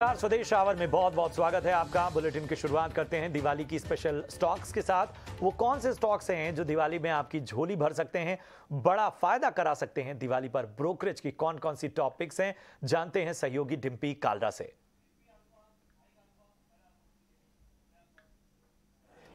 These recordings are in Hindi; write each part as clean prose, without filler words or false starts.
स्वदेश आवर में बहुत बहुत स्वागत है आपका। बुलेटिन की शुरुआत करते हैं दिवाली की स्पेशल स्टॉक्स के साथ। वो कौन से स्टॉक्स हैं जो दिवाली में आपकी झोली भर सकते हैं, बड़ा फायदा करा सकते हैं दिवाली पर। ब्रोकरेज की कौन कौन सी टॉपिक्स हैं, जानते हैं सहयोगी डिम्पी कालरा से।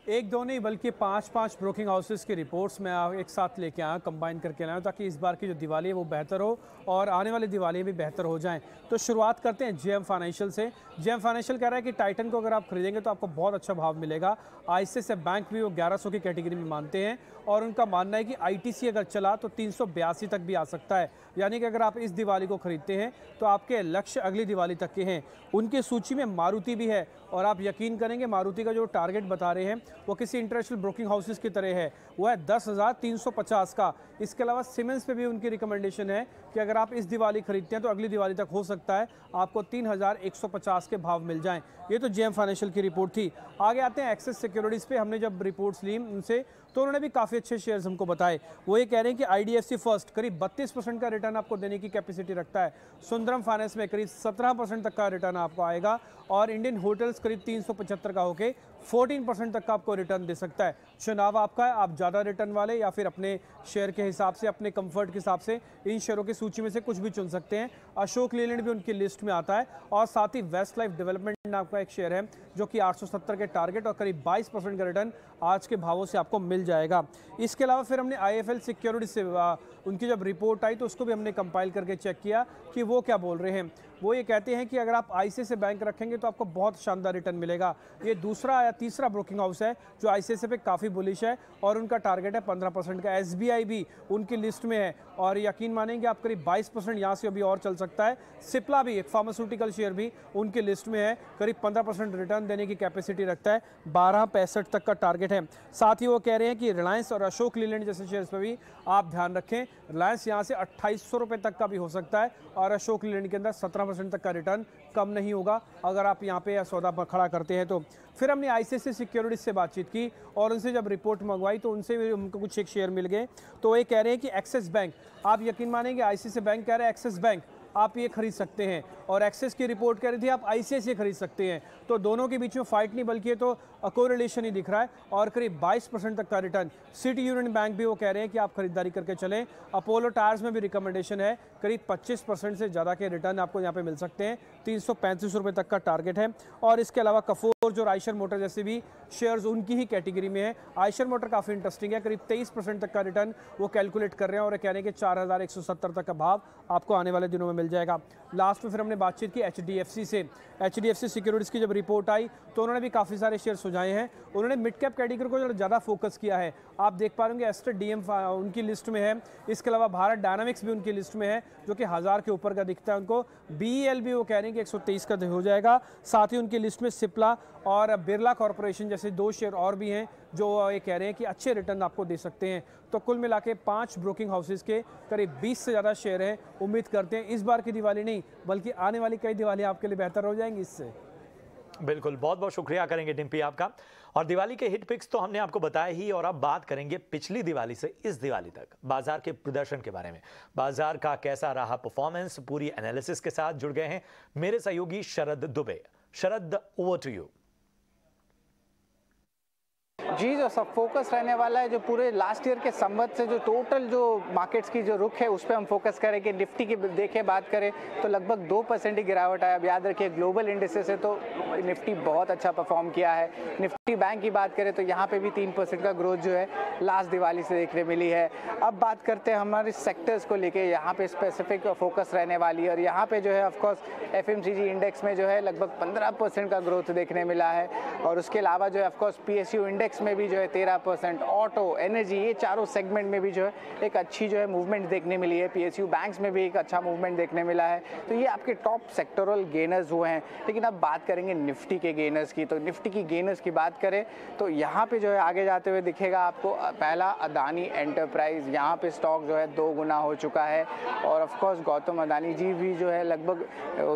एक दो नहीं बल्कि पांच ब्रोकिंग हाउसेस की रिपोर्ट्स मैं एक साथ लेके आया, कंबाइन करके लाया ताकि इस बार की जो दिवाली है वो बेहतर हो और आने वाली दिवाली भी बेहतर हो जाएं। तो शुरुआत करते हैं जेएम फाइनेंशियल से। जेएम फाइनेंशियल कह रहा है कि टाइटन को अगर आप खरीदेंगे तो आपको बहुत अच्छा भाव मिलेगा। आईसीआईसीआई बैंक भी वो 1100 की कैटेगरी में मानते हैं और उनका मानना है कि आईटीसी अगर चला तो 382 तक भी आ सकता है। यानी कि अगर आप इस दिवाली को खरीदते हैं तो आपके लक्ष्य अगली दिवाली तक के हैं। उनकी सूची में मारुति भी है और आप यकीन करेंगे मारुति का जो टारगेट बता रहे हैं वो किसी इंटरनेशनल ब्रोकिंग हाउसेस की तरह है, वो है 10,350 का। इसके अलावा सीमेंस पे भी उनकी रिकमेंडेशन है कि अगर आप इस दिवाली खरीदते हैं तो अगली दिवाली तक हो सकता है आपको 3,150 के भाव मिल जाएं। ये तो जेएम फाइनेंशियल की रिपोर्ट थी। आगे आते हैं एक्सिस सिक्योरिटीज़ पे। हमने जब रिपोर्ट्स ली उनसे तो उन्होंने भी काफ़ी अच्छे शेयर्स हमको बताए। वो ये कह रहे हैं कि आईडीएफसी फर्स्ट करीब 32% का रिटर्न आपको देने की कैपेसिटी रखता है। सुंदरम फाइनेंस में करीब 17% तक का रिटर्न आपको आएगा और इंडियन होटल्स करीब 375 का होके 14% तक का आपको रिटर्न दे सकता है। चुनाव आपका है, आप ज़्यादा रिटर्न वाले या फिर अपने शेयर के हिसाब से, अपने कंफर्ट के हिसाब से इन शेयरों की सूची में से कुछ भी चुन सकते हैं। अशोक लीलैंड भी उनकी लिस्ट में आता है और साथ ही वेस्ट लाइफ डेवलपमेंट नाम का एक शेयर है जो कि 870 के टारगेट और करीब 22% का रिटर्न आज के भावों से आपको मिल जाएगा। इसके अलावा फिर हमने आईएफएल सिक्योरिटी से उनकी जब रिपोर्ट आई तो उसको भी हमने कंपाइल करके चेक किया कि वो क्या बोल रहे हैं। वो ये कहते हैं कि अगर आप आईसीआईसीआई बैंक रखेंगे तो आपको बहुत शानदार रिटर्न मिलेगा। ये दूसरा या तीसरा ब्रोकिंग हाउस है जो आईसीआईसीआई पे काफ़ी बुलिश है और उनका टारगेट है 15% का। एसबीआई भी उनकी लिस्ट में है और यकीन मानेंगे आप करीब 22% यहाँ से अभी और चल सकता है। सिप्ला भी एक फार्मास्यूटिकल शेयर भी उनकी लिस्ट में है, करीब 15% रिटर्न देने की कैपेसिटी रखता है। 12.65 तक का टारगेट है। साथ ही वो कह रहे हैं कि रिलायंस और अशोक लीलैंड जैसे शेयर्स पर भी आप ध्यान रखें। रिलायंस यहाँ से 2800 रुपये तक का भी हो सकता है और अशोक लीलैंड के अंदर 17% तक का रिटर्न कम नहीं होगा अगर आप यहाँ पे सौदा खड़ा करते हैं तो। फिर हमने आईसीआईसीआई सिक्योरिटीज से बातचीत की और उनसे जब रिपोर्ट मंगवाई तो उनसे भी हमको कुछ एक शेयर मिल गए। तो ये कह रहे हैं कि एक्सिस बैंक, आप यकीन मानेंगे आईसीआईसीआई बैंक कह रहे हैं एक्सिस बैंक आप ये खरीद सकते हैं और एक्सिस की रिपोर्ट कह रही थी आप आईसीआईसीआई खरीद सकते हैं। तो दोनों के बीच में फाइट नहीं बल्कि ये तो कोरिलेशन ही दिख रहा है और करीब 22% तक का रिटर्न। सिटी यूनियन बैंक भी वो कह रहे हैं कि आप खरीदारी करके चलें। अपोलो टायर्स में भी रिकमेंडेशन है, करीब 25% से ज़्यादा के रिटर्न आपको यहाँ पे मिल सकते हैं। 335 रुपये तक का टारगेट है। और इसके अलावा कफोर जो आयशर मोटर जैसे भी शेयर्स उनकी ही कैटेगरी में है। आयशर मोटर काफ़ी इंटरेस्टिंग है, करीब 23% तक का रिटर्न वो कैलकुलेट कर रहे हैं और कह रहे हैं कि 4,170 तक का भाव आपको आने वाले दिनों में मिल जाएगा। लास्ट में फिर हमने बातचीत की एचडीएफसी से। एचडीएफसी सिक्योरिटीज़ की जब रिपोर्ट आई तो उन्होंने भी काफ़ी सारे शेयर सुझाए हैं। उन्होंने मिड कैप कैटेगरी को ज़्यादा फोकस किया है। आप देख पा रहे होंगे एस्टर डीएम उनकी लिस्ट में है। इसके अलावा भारत डायनामिक्स भी उनकी लिस्ट में है जो कि 1000 के ऊपर का दिखता है उनको। बीईएल भी वो कह रहे हैं कि 123 का हो जाएगा। साथ ही उनकी लिस्ट में सिप्ला और बिरला कॉर्पोरेशन जैसे दो शेयर और भी हैं जो ये कह रहे हैं कि अच्छे रिटर्न आपको दे सकते हैं। तो कुल मिला के 5 ब्रोकिंग हाउसेस के करीब 20 से ज़्यादा शेयर हैं। उम्मीद करते हैं इस बार की दिवाली नहीं बल्कि आने वाली कई दिवाली आपके लिए बेहतर हो जाएंगी इससे। बिल्कुल, बहुत बहुत शुक्रिया करेंगे डिम्पी आपका। और दिवाली के हिट पिक्स तो हमने आपको बताया ही और अब बात करेंगे पिछली दिवाली से इस दिवाली तक बाजार के प्रदर्शन के बारे में। बाजार का कैसा रहा परफॉर्मेंस, पूरी एनालिसिस के साथ जुड़ गए हैं मेरे सहयोगी शरद दुबे। शरद, ओवर टू यू। जी, जो सब फोकस रहने वाला है जो पूरे लास्ट ईयर के संबंध से जो टोटल जो मार्केट्स की जो रुख है उस पर हम फोकस करेंगे। निफ्टी की देखें बात करें तो लगभग 2% ही गिरावट आया। अब याद रखिए ग्लोबल इंडेक्सेस से तो निफ्टी बहुत अच्छा परफॉर्म किया है। निफ्टी बैंक की बात करें तो यहाँ पे भी 3% का ग्रोथ जो है लास्ट दिवाली से देखने मिली है। अब बात करते हैं हमारे सेक्टर्स को लेके, यहाँ पे स्पेसिफिक फोकस रहने वाली है और यहाँ पे जो है ऑफकोर्स एफएमसीजी इंडेक्स में जो है लगभग 15% का ग्रोथ देखने मिला है और उसके अलावा जो है ऑफकोर्स पीएसयू इंडेक्स में भी जो है 13%, ऑटो, एनर्जी, ये चारों सेगमेंट में भी जो है एक अच्छी जो है मूवमेंट देखने मिली है। पीएसयू बैंक्स में भी एक अच्छा मूवमेंट देखने मिला है। तो ये आपके टॉप सेक्टोरल गेनर्स हुए हैं। लेकिन अब बात करेंगे निफ्टी के गेनर्स की। तो निफ्टी की गेनर्स की बात करें तो यहाँ पे जो है आगे जाते हुए दिखेगा आपको पहला अदानी एंटरप्राइज, यहाँ पे स्टॉक जो है 2 गुना हो चुका है और ऑफकोर्स गौतम अदानी जी भी जो है लगभग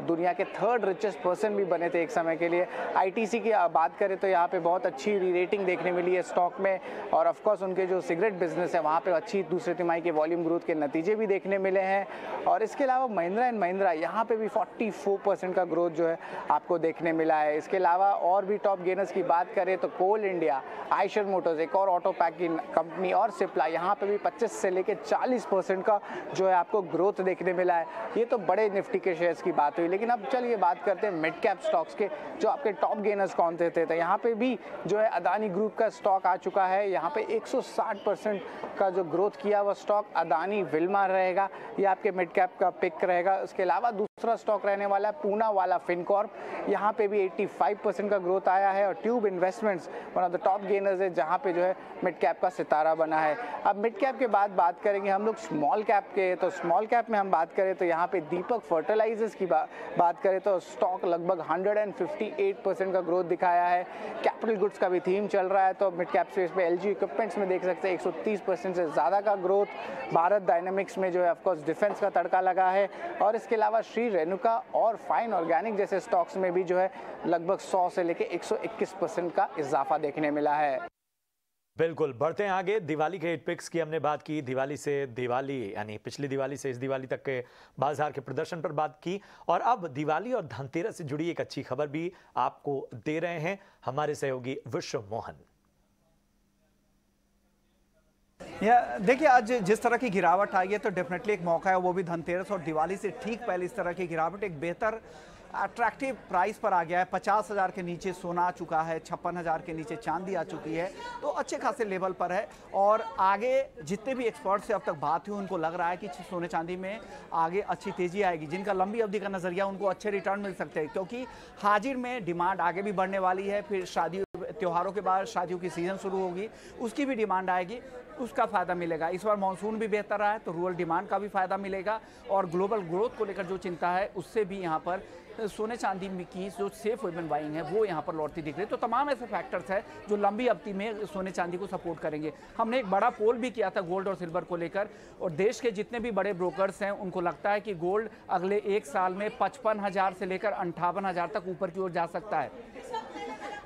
दुनिया के 3rd रिचेस्ट पर्सन भी बने थे एक समय के लिए। आईटीसी की बात करें तो यहाँ पे बहुत अच्छी री रेटिंग देखने मिली है स्टॉक में, और ऑफ कोर्स उनके जो सिगरेट बिजनेस है वहाँ पे अच्छी दूसरे तिमाही के वॉल्यूम ग्रोथ के नतीजे भी देखने मिले हैं। और इसके अलावा महिंद्रा एंड महिंद्रा यहाँ पे भी 44% का ग्रोथ जो है आपको देखने मिला है। इसके अलावा और भी टॉप गेनर्स की बात करें तो कोल इंडिया, आयशर मोटर्स, एक और ऑटो पैक की कंपनी, और सिप्ला, यहाँ पे भी 25 से लेकर 40% का जो है आपको ग्रोथ देखने मिला है। ये तो बड़े निफ्टी के शेयर्स की बात हुई, लेकिन अब चलिए बात करते हैं मिड कैप स्टॉक्स के, जो आपके टॉप गेनर्स कौन से थे। तो यहाँ पे भी जो है अदानी ग्रुप का स्टॉक आ चुका है। यहाँ पे 160% का जो ग्रोथ किया हुआ स्टॉक अदानी विल्मा रहेगा, ये आपके मिड कैप का पिक रहेगा। उसके अलावा दूसरा स्टॉक रहने वाला है पूना वाला फिनकॉर्प, यहाँ पे भी 85% का ग्रोथ आया है। और tube investments one of the top gainers है, जहाँ पे जो है मिड कैप का सितारा बना है। अब मिड कैप के बाद बात करेंगे हम लोग स्मॉल कैप के। तो स्मॉल कैप में हम बात करें तो यहाँ पे दीपक फर्टिलाइजर्स की बात करें तो स्टॉक लगभग 158% का ग्रोथ दिखाया है। कैपिटल गुड्स का भी थीम चल रहा है, तो मिड कैप स्पेस में एलजी इक्विपमेंट्स में देख सकते हैं 130% से ज़्यादा का ग्रोथ। भारत डायनामिक्स में जो है ऑफकोर्स डिफेंस का तड़का लगा है। और इसके अलावा श्री रेणुका और फाइन ऑर्गेनिक जैसे स्टॉक्स में भी जो है लगभग 100 से लेकर 121% का इजाफा देखने मिला है। बिल्कुल, बढ़ते हैं आगे। दिवाली के हिट पिक्स की हमने बात की, दिवाली से दिवाली यानी पिछली दिवाली से इस दिवाली तक के बाजार के प्रदर्शन पर बात की, और अब दिवाली और धनतेरस से जुड़ी एक अच्छी खबर भी आपको दे रहे हैं हमारे सहयोगी विश्व मोहन। देखिए, आज जिस तरह की गिरावट आई है तो डेफिनेटली एक मौका है, वो भी धनतेरस और दिवाली से ठीक पहले इस तरह की गिरावट एक बेहतर अट्रैक्टिव प्राइस पर आ गया है। 50,000 के नीचे सोना आ चुका है, 56,000 के नीचे चांदी आ चुकी है, तो अच्छे खासे लेवल पर है। और आगे जितने भी एक्सपर्ट से अब तक बात हुई उनको लग रहा है कि सोने चांदी में आगे अच्छी तेजी आएगी। जिनका लंबी अवधि का नजरिया, उनको अच्छे रिटर्न मिल सकते हैं, क्योंकि हाजिर में डिमांड आगे भी बढ़ने वाली है। फिर शादी त्योहारों के बाद शादियों की सीजन शुरू होगी, उसकी भी डिमांड आएगी, उसका फायदा मिलेगा। इस बार मानसून भी बेहतर रहा है तो रूरल डिमांड का भी फायदा मिलेगा। और ग्लोबल ग्रोथ को लेकर जो चिंता है उससे भी यहाँ पर सोने चांदी की जो सेफ हेवन बाइंग है वो यहाँ पर लौटती दिख रही है। तो तमाम ऐसे फैक्टर्स हैं जो लंबी अवधि में सोने चांदी को सपोर्ट करेंगे। हमने एक बड़ा पोल भी किया था गोल्ड और सिल्वर को लेकर, और देश के जितने भी बड़े ब्रोकर्स हैं उनको लगता है कि गोल्ड अगले एक साल में 55,000 से लेकर 58,000 तक ऊपर की ओर जा सकता है।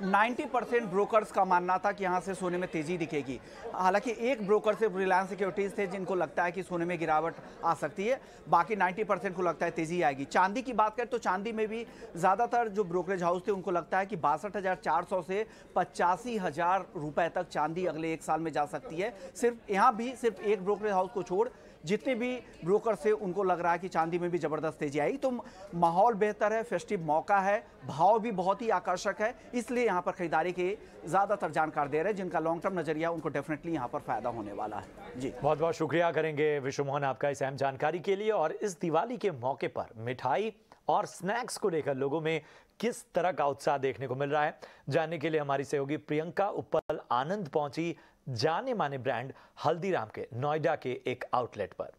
90% ब्रोकर्स का मानना था कि यहाँ से सोने में तेजी दिखेगी। हालांकि एक ब्रोकर से रिलायंस सिक्योरिटीज थे जिनको लगता है कि सोने में गिरावट आ सकती है, बाकी 90% को लगता है तेजी आएगी। चांदी की बात करें तो चांदी में भी ज़्यादातर जो ब्रोकरेज हाउस थे उनको लगता है कि 62,400 से 85,000 रुपए तक चांदी अगले एक साल में जा सकती है। सिर्फ यहाँ भी सिर्फ एक ब्रोकरेज हाउस को छोड़ जितने भी ब्रोकर से उनको लग रहा है कि चांदी में भी जबरदस्त तेजी आई। तो माहौल बेहतर है, फेस्टिव मौका है, भाव भी बहुत ही आकर्षक है, इसलिए यहाँ पर खरीदारी के ज्यादातर जानकार दे रहे हैं। जिनका लॉन्ग टर्म नजरिया उनको डेफिनेटली यहाँ पर फायदा होने वाला है। जी, बहुत बहुत शुक्रिया करेंगे विश्व मोहन आपका इस अहम जानकारी के लिए। और इस दिवाली के मौके पर मिठाई और स्नैक्स को लेकर लोगों में किस तरह का उत्साह देखने को मिल रहा है, जानने के लिए हमारी सहयोगी प्रियंका उपल आनंद पहुंची जाने माने ब्रांड हल्दीराम के नोएडा के एक आउटलेट पर।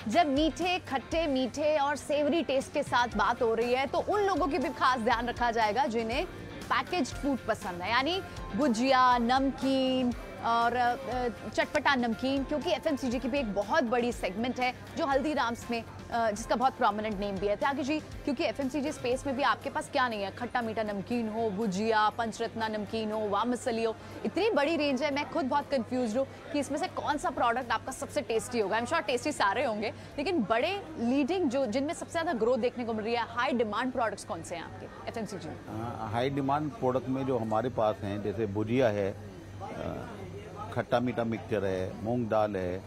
जब मीठे, खट्टे, मीठे और सेवरी टेस्ट के साथ बात हो रही है तो उन लोगों की भी खास ध्यान रखा जाएगा जिन्हें पैकेज्ड फूड पसंद है, यानी गुजिया, नमकीन और चटपटा नमकीन, क्योंकि एफएमसीजी की भी एक बहुत बड़ी सेगमेंट है जो हल्दीराम्स में जिसका बहुत प्रोमिनेंट नेम भी है। त्यागी जी, क्योंकि एफएमसीजी स्पेस में भी आपके पास क्या नहीं है, खट्टा मीठा नमकीन हो, भुजिया, पंचरत्ना नमकीन हो, वामसली हो, इतनी बड़ी रेंज है। मैं खुद बहुत कंफ्यूज हूँ कि इसमें से कौन सा प्रोडक्ट आपका सबसे टेस्टी होगा। आई एम श्योर टेस्टी सारे होंगे, लेकिन बड़े लीडिंग जो जिनमें सबसे ज्यादा ग्रोथ देखने को मिल रही है, हाई डिमांड प्रोडक्ट्स कौन से हैं आपके एफएमसीजी में? हाई डिमांड प्रोडक्ट में जो हमारे पास हैं, जैसे भुजिया है, खट्टा मीठा मिक्सचर है, मूंग दाल है,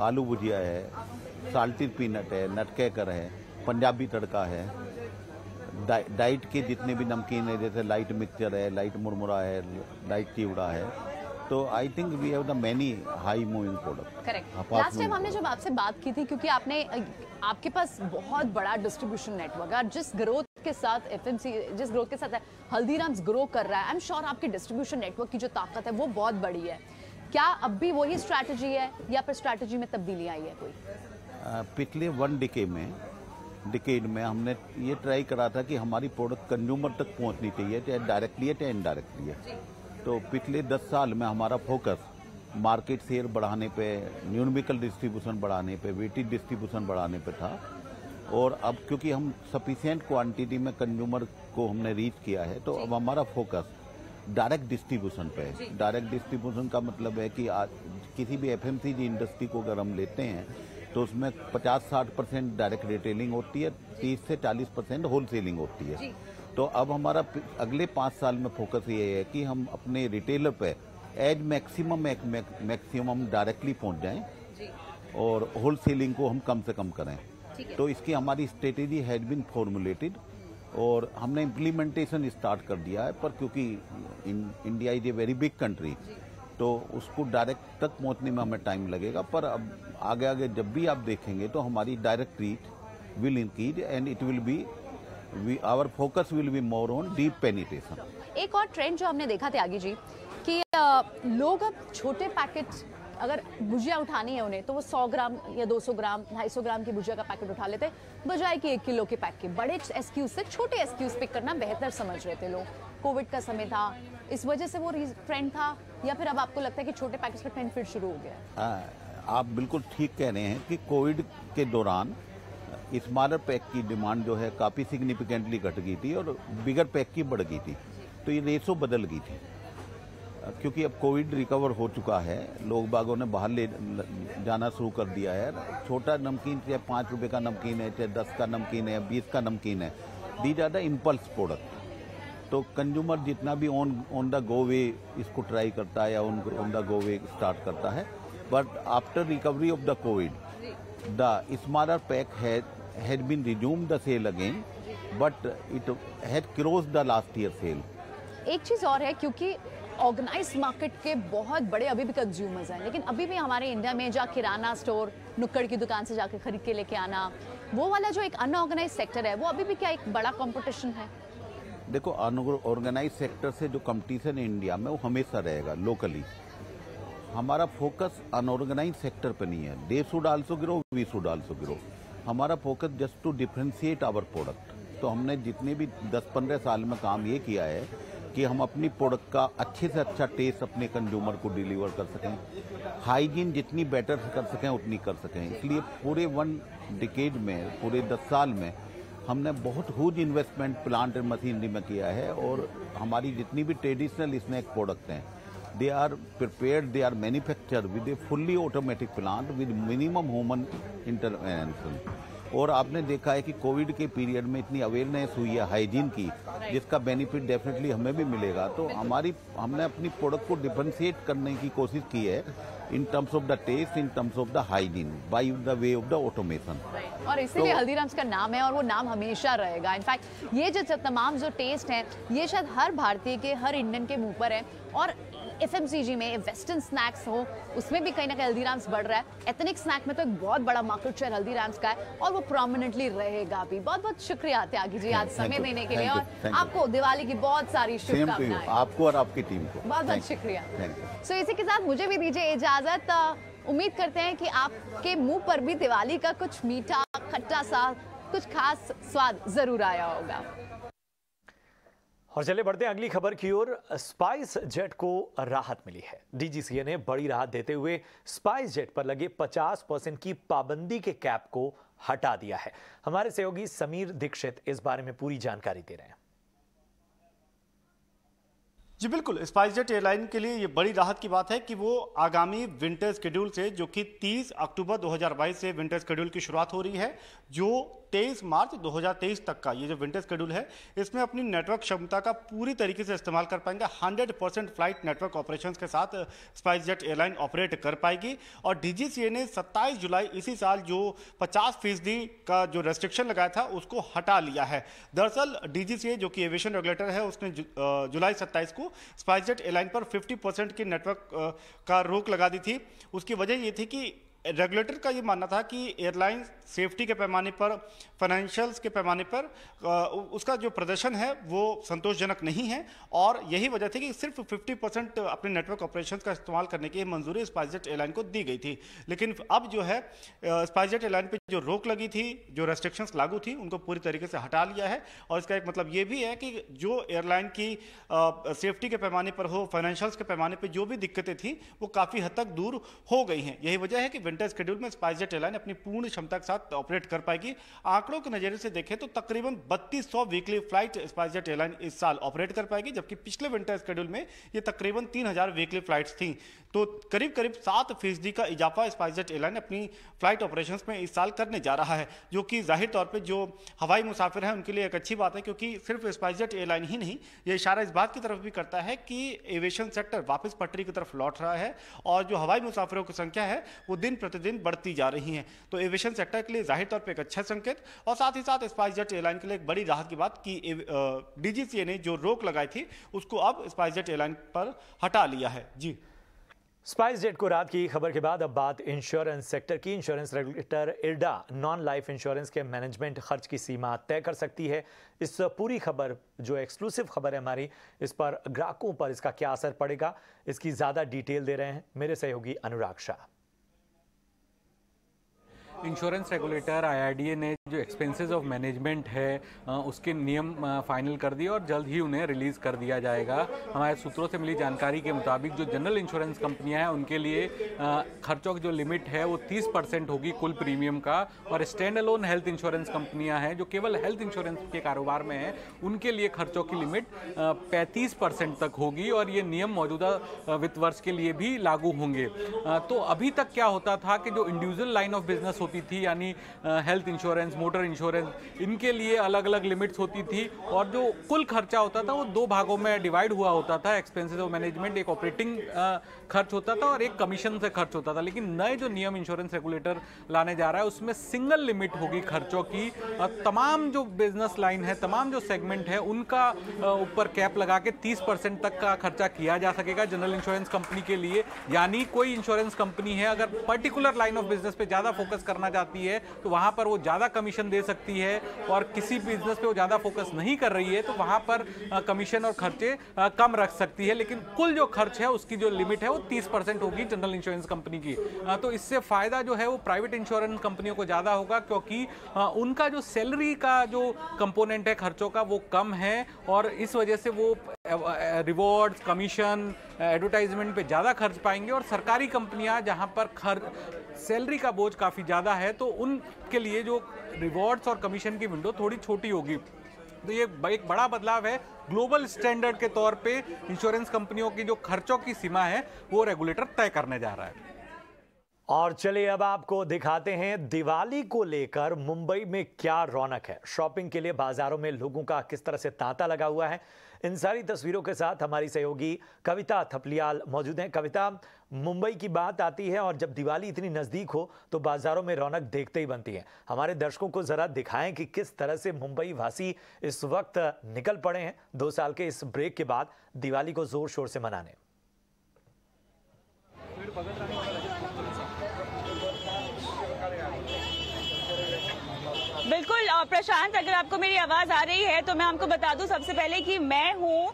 आलू भुजिया है, साल्टेड पीनट है, नटकेकर है, पंजाबी तड़का है, डाइट के जितने भी नमकीन है जैसे लाइट मिक्सचर है, लाइट मुरमुरा है, लाइट चिवड़ा है। तो I think we have the many high moving product. Correct. Last time हमने जब आपसे बात की थी, क्योंकि आपके पास बहुत बड़ा डिस्ट्रीब्यूशन नेटवर्क है, जिस ग्रोथ के साथ हल्दीराम्स ग्रो कर रहा है, आई एम श्योर आपके डिस्ट्रीब्यूशन नेटवर्क की जो ताकत है वो बहुत बड़ी है। क्या अब भी वही स्ट्रैटेजी है या फिर स्ट्रैटेजी में तब्दीली आई है कोई? पिछले 1 डिकेड में हमने ये ट्राई करा था कि हमारी प्रोडक्ट कंज्यूमर तक पहुंचनी चाहिए, चाहे डायरेक्टली है चाहे इनडायरेक्टली है। तो पिछले 10 साल में हमारा फोकस मार्केट शेयर बढ़ाने पे, न्यूमेरिकल डिस्ट्रीब्यूशन बढ़ाने पे, वेटेड डिस्ट्रीब्यूशन बढ़ाने पे था। और अब क्योंकि हम सफिशिएंट क्वांटिटी में कंज्यूमर को हमने रीच किया है, तो अब हमारा फोकस डायरेक्ट डिस्ट्रीब्यूशन पे है। डायरेक्ट डिस्ट्रीब्यूशन का मतलब है कि आज किसी भी एफएमसीजी इंडस्ट्री को अगर हम लेते हैं तो उसमें 50-60% डायरेक्ट रिटेलिंग होती है, 30 से 40% होलसेलिंग होती है। तो अब हमारा अगले 5 साल में फोकस ये है कि हम अपने रिटेलर पे एज मैक्सिमम डायरेक्टली पहुंच जाएं और होलसेलिंग को हम कम से कम करें। तो इसकी हमारी स्ट्रेटेजी हैड बीन फॉर्मुलेटेड और हमने इम्प्लीमेंटेशन स्टार्ट कर दिया है। पर क्योंकि India is a very big country, तो उसको डायरेक्ट तक पहुंचने में हमें टाइम लगेगा। पर अब आगे आगे जब भी आप देखेंगे तो हमारी direct reach will increase and it will be our focus will be more on deep penetration. एक और ट्रेंड जो हमने देखा त्यागी जी कि लोग अब छोटे पैकेट, अगर भुजिया उठानी है उन्हें तो वो 100 ग्राम या 200 ग्राम 250 ग्राम की भुजिया का पैकेट उठा लेते, बजाय कि 1 किलो के पैक के। बड़े एसक्यूज से छोटे एसक्यूज पिक करना बेहतर समझ रहे थे लोग। कोविड का समय था, इस वजह से वो ट्रेंड था, या फिर अब आपको लगता है कि छोटे पैकेट्स का ट्रेंड फिर शुरू हो गया? आप बिल्कुल ठीक कह रहे हैं कि कोविड के दौरान स्मॉलर पैक की डिमांड जो है काफ़ी सिग्निफिकेंटली घट गई थी और बिगर पैक की बढ़ गई थी। तो ये रेशो बदल गई थी क्योंकि अब कोविड रिकवर हो चुका है, लोग बागों ने बाहर ले जाना शुरू कर दिया है। छोटा नमकीन चाहे 5 रुपए का नमकीन है, चाहे 10 का नमकीन है, 20 का नमकीन है, these are the impulse product. तो कंज्यूमर जितना भी ऑन द गो वे इसको ट्राई करता है या on the go way start करता है, but after recovery of the covid the smaller pack had been resume the sale again, but it had cross the last year sale. एक चीज और है, क्योंकि ऑर्गेनाइज मार्केट के बहुत बड़े अभी भी कंज्यूमर्स हैं, लेकिन अभी भी हमारे इंडिया में जहाँ किराना स्टोर, नुक्कड़ की दुकान से जाकर खरीद के लेके आना, वो वाला जो एक अनऑर्गेनाइज सेक्टर है, वो अभी भी क्या एक बड़ा कंपटीशन है? देखो, अनऑर्गेनाइज सेक्टर से जो कंपटीशन है इंडिया में वो हमेशा रहेगा लोकली। हमारा फोकस अनऑर्गेनाइज सेक्टर पे नहीं है। They should also grow, we should also grow. हमारा focus just to differentiate our product. तो हमने जितने भी 10-15 साल में काम ये किया है कि हम अपनी प्रोडक्ट का अच्छे से अच्छा टेस्ट अपने कंज्यूमर को डिलीवर कर सकें, हाइजीन जितनी बेटर कर सकें उतनी कर सकें। इसलिए पूरे 1 डिकेड में, पूरे 10 साल में हमने बहुत huge investment plant and machinery में किया है। और हमारी जितनी भी ट्रेडिशनल स्नैक प्रोडक्ट हैं, they are prepared, they are manufactured with a fully automatic plant with minimum human intervention. और आपने देखा है कि कोविड के पीरियड में इतनी अवेयरनेस हुई है हाइजीन की, जिसका बेनिफिट डेफिनेटली हमें भी मिलेगा। तो हमने अपनी प्रोडक्ट को डिफरेंशिएट करने की कोशिश की है in terms of the taste, in terms of the hygiene, by the way of the automation. और इसीलिए हल्दीराम्स का नाम है और वो नाम हमेशा रहेगा। इनफैक्ट ये जो तमाम जो टेस्ट हैं, ये शायद हर भारतीय के, हर इंडियन के मुंह पर है। और एफएमसीजी में वेस्टर्न स्नैक्स हो, उसमें भी कहीं ना कहीं हल्दीराम्स बढ़ रहा है। एथनिक स्नैक में तो एक बहुत बड़ा मार्केट शेयर हल्दीराम्स का है और वो प्रोमिनेंटली रहेगा भी। बहुत बहुत शुक्रिया त्यागी जी आज समय देने के लिए, और आपको दिवाली की बहुत सारी शुभकामनाएं। आपको और आपकी टीम को बहुत बहुत शुक्रिया। सो इसी के साथ मुझे भी दीजिए इजाजत। उम्मीद करते हैं कि आपके मुंह पर भी दिवाली का कुछ मीठा खट्टा सा कुछ खास स्वाद जरूर आया होगा। और चले बढ़ते हैं अगली खबर की ओर। स्पाइस जेट को राहत मिली है। डीजीसीए ने बड़ी राहत देते हुए स्पाइस जेट पर लगे 50% की पाबंदी के कैप को हटा दिया है। हमारे सहयोगी समीर दीक्षित इस बारे में पूरी जानकारी दे रहे हैं। जी बिल्कुल, स्पाइस जेट एयरलाइन के लिए ये बड़ी राहत की बात है कि वो आगामी विंटर शेड्यूल से, जो कि 30 अक्टूबर 2022 से विंटर शेड्यूल की शुरुआत हो रही है, जो 23 मार्च 2023 तक का ये जो विंटर शेड्यूल है, इसमें अपनी नेटवर्क क्षमता का पूरी तरीके से इस्तेमाल कर पाएंगे। 100% फ्लाइट नेटवर्क ऑपरेशंस के साथ स्पाइस जेट एयरलाइन ऑपरेट कर पाएगी। और डीजीसीए ने 27 जुलाई इसी साल जो 50% का जो रेस्ट्रिक्शन लगाया था उसको हटा लिया है। दरअसल डीजीसीए जो कि एविएशन रेगुलेटर है, उसने जुलाई 27 को स्पाइस जेट एयरलाइन पर 50% की नेटवर्क का रोक लगा दी थी। उसकी वजह ये थी कि रेगुलेटर का ये मानना था कि एयरलाइन सेफ्टी के पैमाने पर, फाइनेंशियल्स के पैमाने पर उसका जो प्रदर्शन है वो संतोषजनक नहीं है, और यही वजह थी कि सिर्फ 50% अपने नेटवर्क ऑपरेशंस का इस्तेमाल करने की मंजूरी स्पाइसजेट एयरलाइन को दी गई थी। लेकिन अब जो है स्पाइसजेट एयरलाइन पे जो रोक लगी थी, जो रेस्ट्रिक्शंस लागू थी, उनको पूरी तरीके से हटा लिया है। और इसका एक मतलब ये भी है कि जो एयरलाइन की सेफ्टी के पैमाने पर हो, फाइनेंशियल्स के पैमाने पर जो भी दिक्कतें थी वो काफ़ी हद तक दूर हो गई हैं। यही वजह है कि विंटर शेड्यूल में स्पाइसजेट एयरलाइन अपनी पूर्ण क्षमता के साथ ऑपरेट कर पाएगी। आंकड़ों के नजरिए से देखें तो तकरीबन 3200 वीकली फ्लाइट स्पाइसजेट एयरलाइन इस साल ऑपरेट कर पाएगी, जबकि पिछले विंटर शेड्यूल में ये तकरीबन 3000 वीकली फ्लाइट्स थी। तो करीब करीब 7% का इजाफा स्पाइसजेट एयरलाइन अपनी फ्लाइट ऑपरेशंस में इस साल करने जा रहा है, जो कि जाहिर तौर पे जो हवाई मुसाफिर हैं उनके लिए एक अच्छी बात है, क्योंकि सिर्फ स्पाइसजेट एयरलाइन ही नहीं, ये इशारा इस बात की तरफ भी करता है कि एविएशन सेक्टर वापस पटरी की तरफ लौट रहा है और जो हवाई मुसाफिरों की संख्या है वो दिन प्रतिदिन बढ़ती जा रही है। तो एविएशन सेक्टर के लिए जाहिर तौर पर एक अच्छा संकेत, और साथ ही साथ स्पाइसजेट एयरलाइन के लिए एक बड़ी राहत की बात कि डीजीसीए ने जो रोक लगाई थी उसको अब स्पाइसजेट एयरलाइन पर हटा लिया है। जी, स्पाइसजेट को रात की खबर के बाद अब बात इंश्योरेंस सेक्टर की। Insurance regulator IRDA non life insurance के मैनेजमेंट खर्च की सीमा तय कर सकती है। इस पूरी खबर जो एक्सक्लूसिव खबर है हमारी, इस पर ग्राहकों पर इसका क्या असर पड़ेगा, इसकी ज्यादा डिटेल दे रहे हैं मेरे सहयोगी अनुराग शाह। इंश्योरेंस रेगुलेटर IRDA ने जो एक्सपेंसेस ऑफ मैनेजमेंट है उसके नियम फाइनल कर दिए और जल्द ही उन्हें रिलीज़ कर दिया जाएगा। हमारे सूत्रों से मिली जानकारी के मुताबिक जो जनरल इंश्योरेंस कंपनियां हैं उनके लिए खर्चों की जो लिमिट है वो 30% होगी कुल प्रीमियम का, और स्टैंड अलोन हेल्थ इंश्योरेंस कंपनियां हैं जो केवल हेल्थ इंश्योरेंस के कारोबार में हैं, उनके लिए खर्चों की लिमिट 35% तक होगी, और ये नियम मौजूदा वित्त वर्ष के लिए भी लागू होंगे। तो अभी तक क्या होता था कि जो इंडिविजुअल लाइन ऑफ बिजनेस होती थी, यानी हेल्थ इंश्योरेंस, मोटर इंश्योरेंस, इनके लिए अलग अलग लिमिट्स होती थी, और जो कुल खर्चा होता था वो 2 भागों में डिवाइड हुआ होता था। एक्सपेंसेस ऑफ मैनेजमेंट, एक ऑपरेटिंग खर्च होता था और एक कमीशन से खर्च होता था। लेकिन नए जो नियम इंश्योरेंस रेगुलेटर लाने जा रहा है उसमें सिंगल लिमिट होगी खर्चों की। तमाम जो बिजनेस लाइन है, तमाम जो सेगमेंट है, उनका ऊपर कैप लगा के 30% तक का खर्चा किया जा सकेगा जनरल इंश्योरेंस कंपनी के लिए। यानी कोई इंश्योरेंस कंपनी है अगर पर्टिकुलर लाइन ऑफ बिजनेस पे ज़्यादा फोकस करना चाहती है तो वहां पर वो ज़्यादा कमीशन दे सकती है, और किसी बिजनेस पे वो ज़्यादा फोकस नहीं कर रही है तो वहां पर कमीशन और खर्चे कम रख सकती है। लेकिन कुल जो खर्च है उसकी जो लिमिट है वो 30% होगी जनरल इंश्योरेंस कंपनी की। तो इससे फायदा जो है वो प्राइवेट इंश्योरेंस कंपनियों को ज़्यादा होगा, क्योंकि उनका जो सैलरी का जो कंपोनेंट है खर्चों का वो कम है, और इस वजह से वो रिवॉर्ड्स, कमीशन, एडवर्टाइजमेंट पे ज़्यादा खर्च पाएंगे। और सरकारी कंपनियां जहां पर सैलरी का बोझ काफ़ी ज़्यादा है तो उनके लिए जो रिवॉर्ड्स और कमीशन की विंडो थोड़ी छोटी होगी। तो ये एक बड़ा बदलाव है। ग्लोबल स्टैंडर्ड के तौर पे इंश्योरेंस कंपनियों की जो खर्चों की सीमा है वो रेगुलेटर तय करने जा रहा है। और चलिए अब आपको दिखाते हैं दिवाली को लेकर मुंबई में क्या रौनक है। शॉपिंग के लिए बाजारों में लोगों का किस तरह से तांता लगा हुआ है, इन सारी तस्वीरों के साथ हमारी सहयोगी कविता थपलियाल मौजूद हैं। कविता, मुंबई की बात आती है और जब दिवाली इतनी नज़दीक हो तो बाजारों में रौनक देखते ही बनती है। हमारे दर्शकों को ज़रा दिखाएं कि किस तरह से मुंबई वासी इस वक्त निकल पड़े हैं 2 साल के इस ब्रेक के बाद दिवाली को ज़ोर शोर से मनाने। बिल्कुल प्रशांत, अगर आपको मेरी आवाज आ रही है तो मैं आपको बता दूं सबसे पहले कि मैं हूं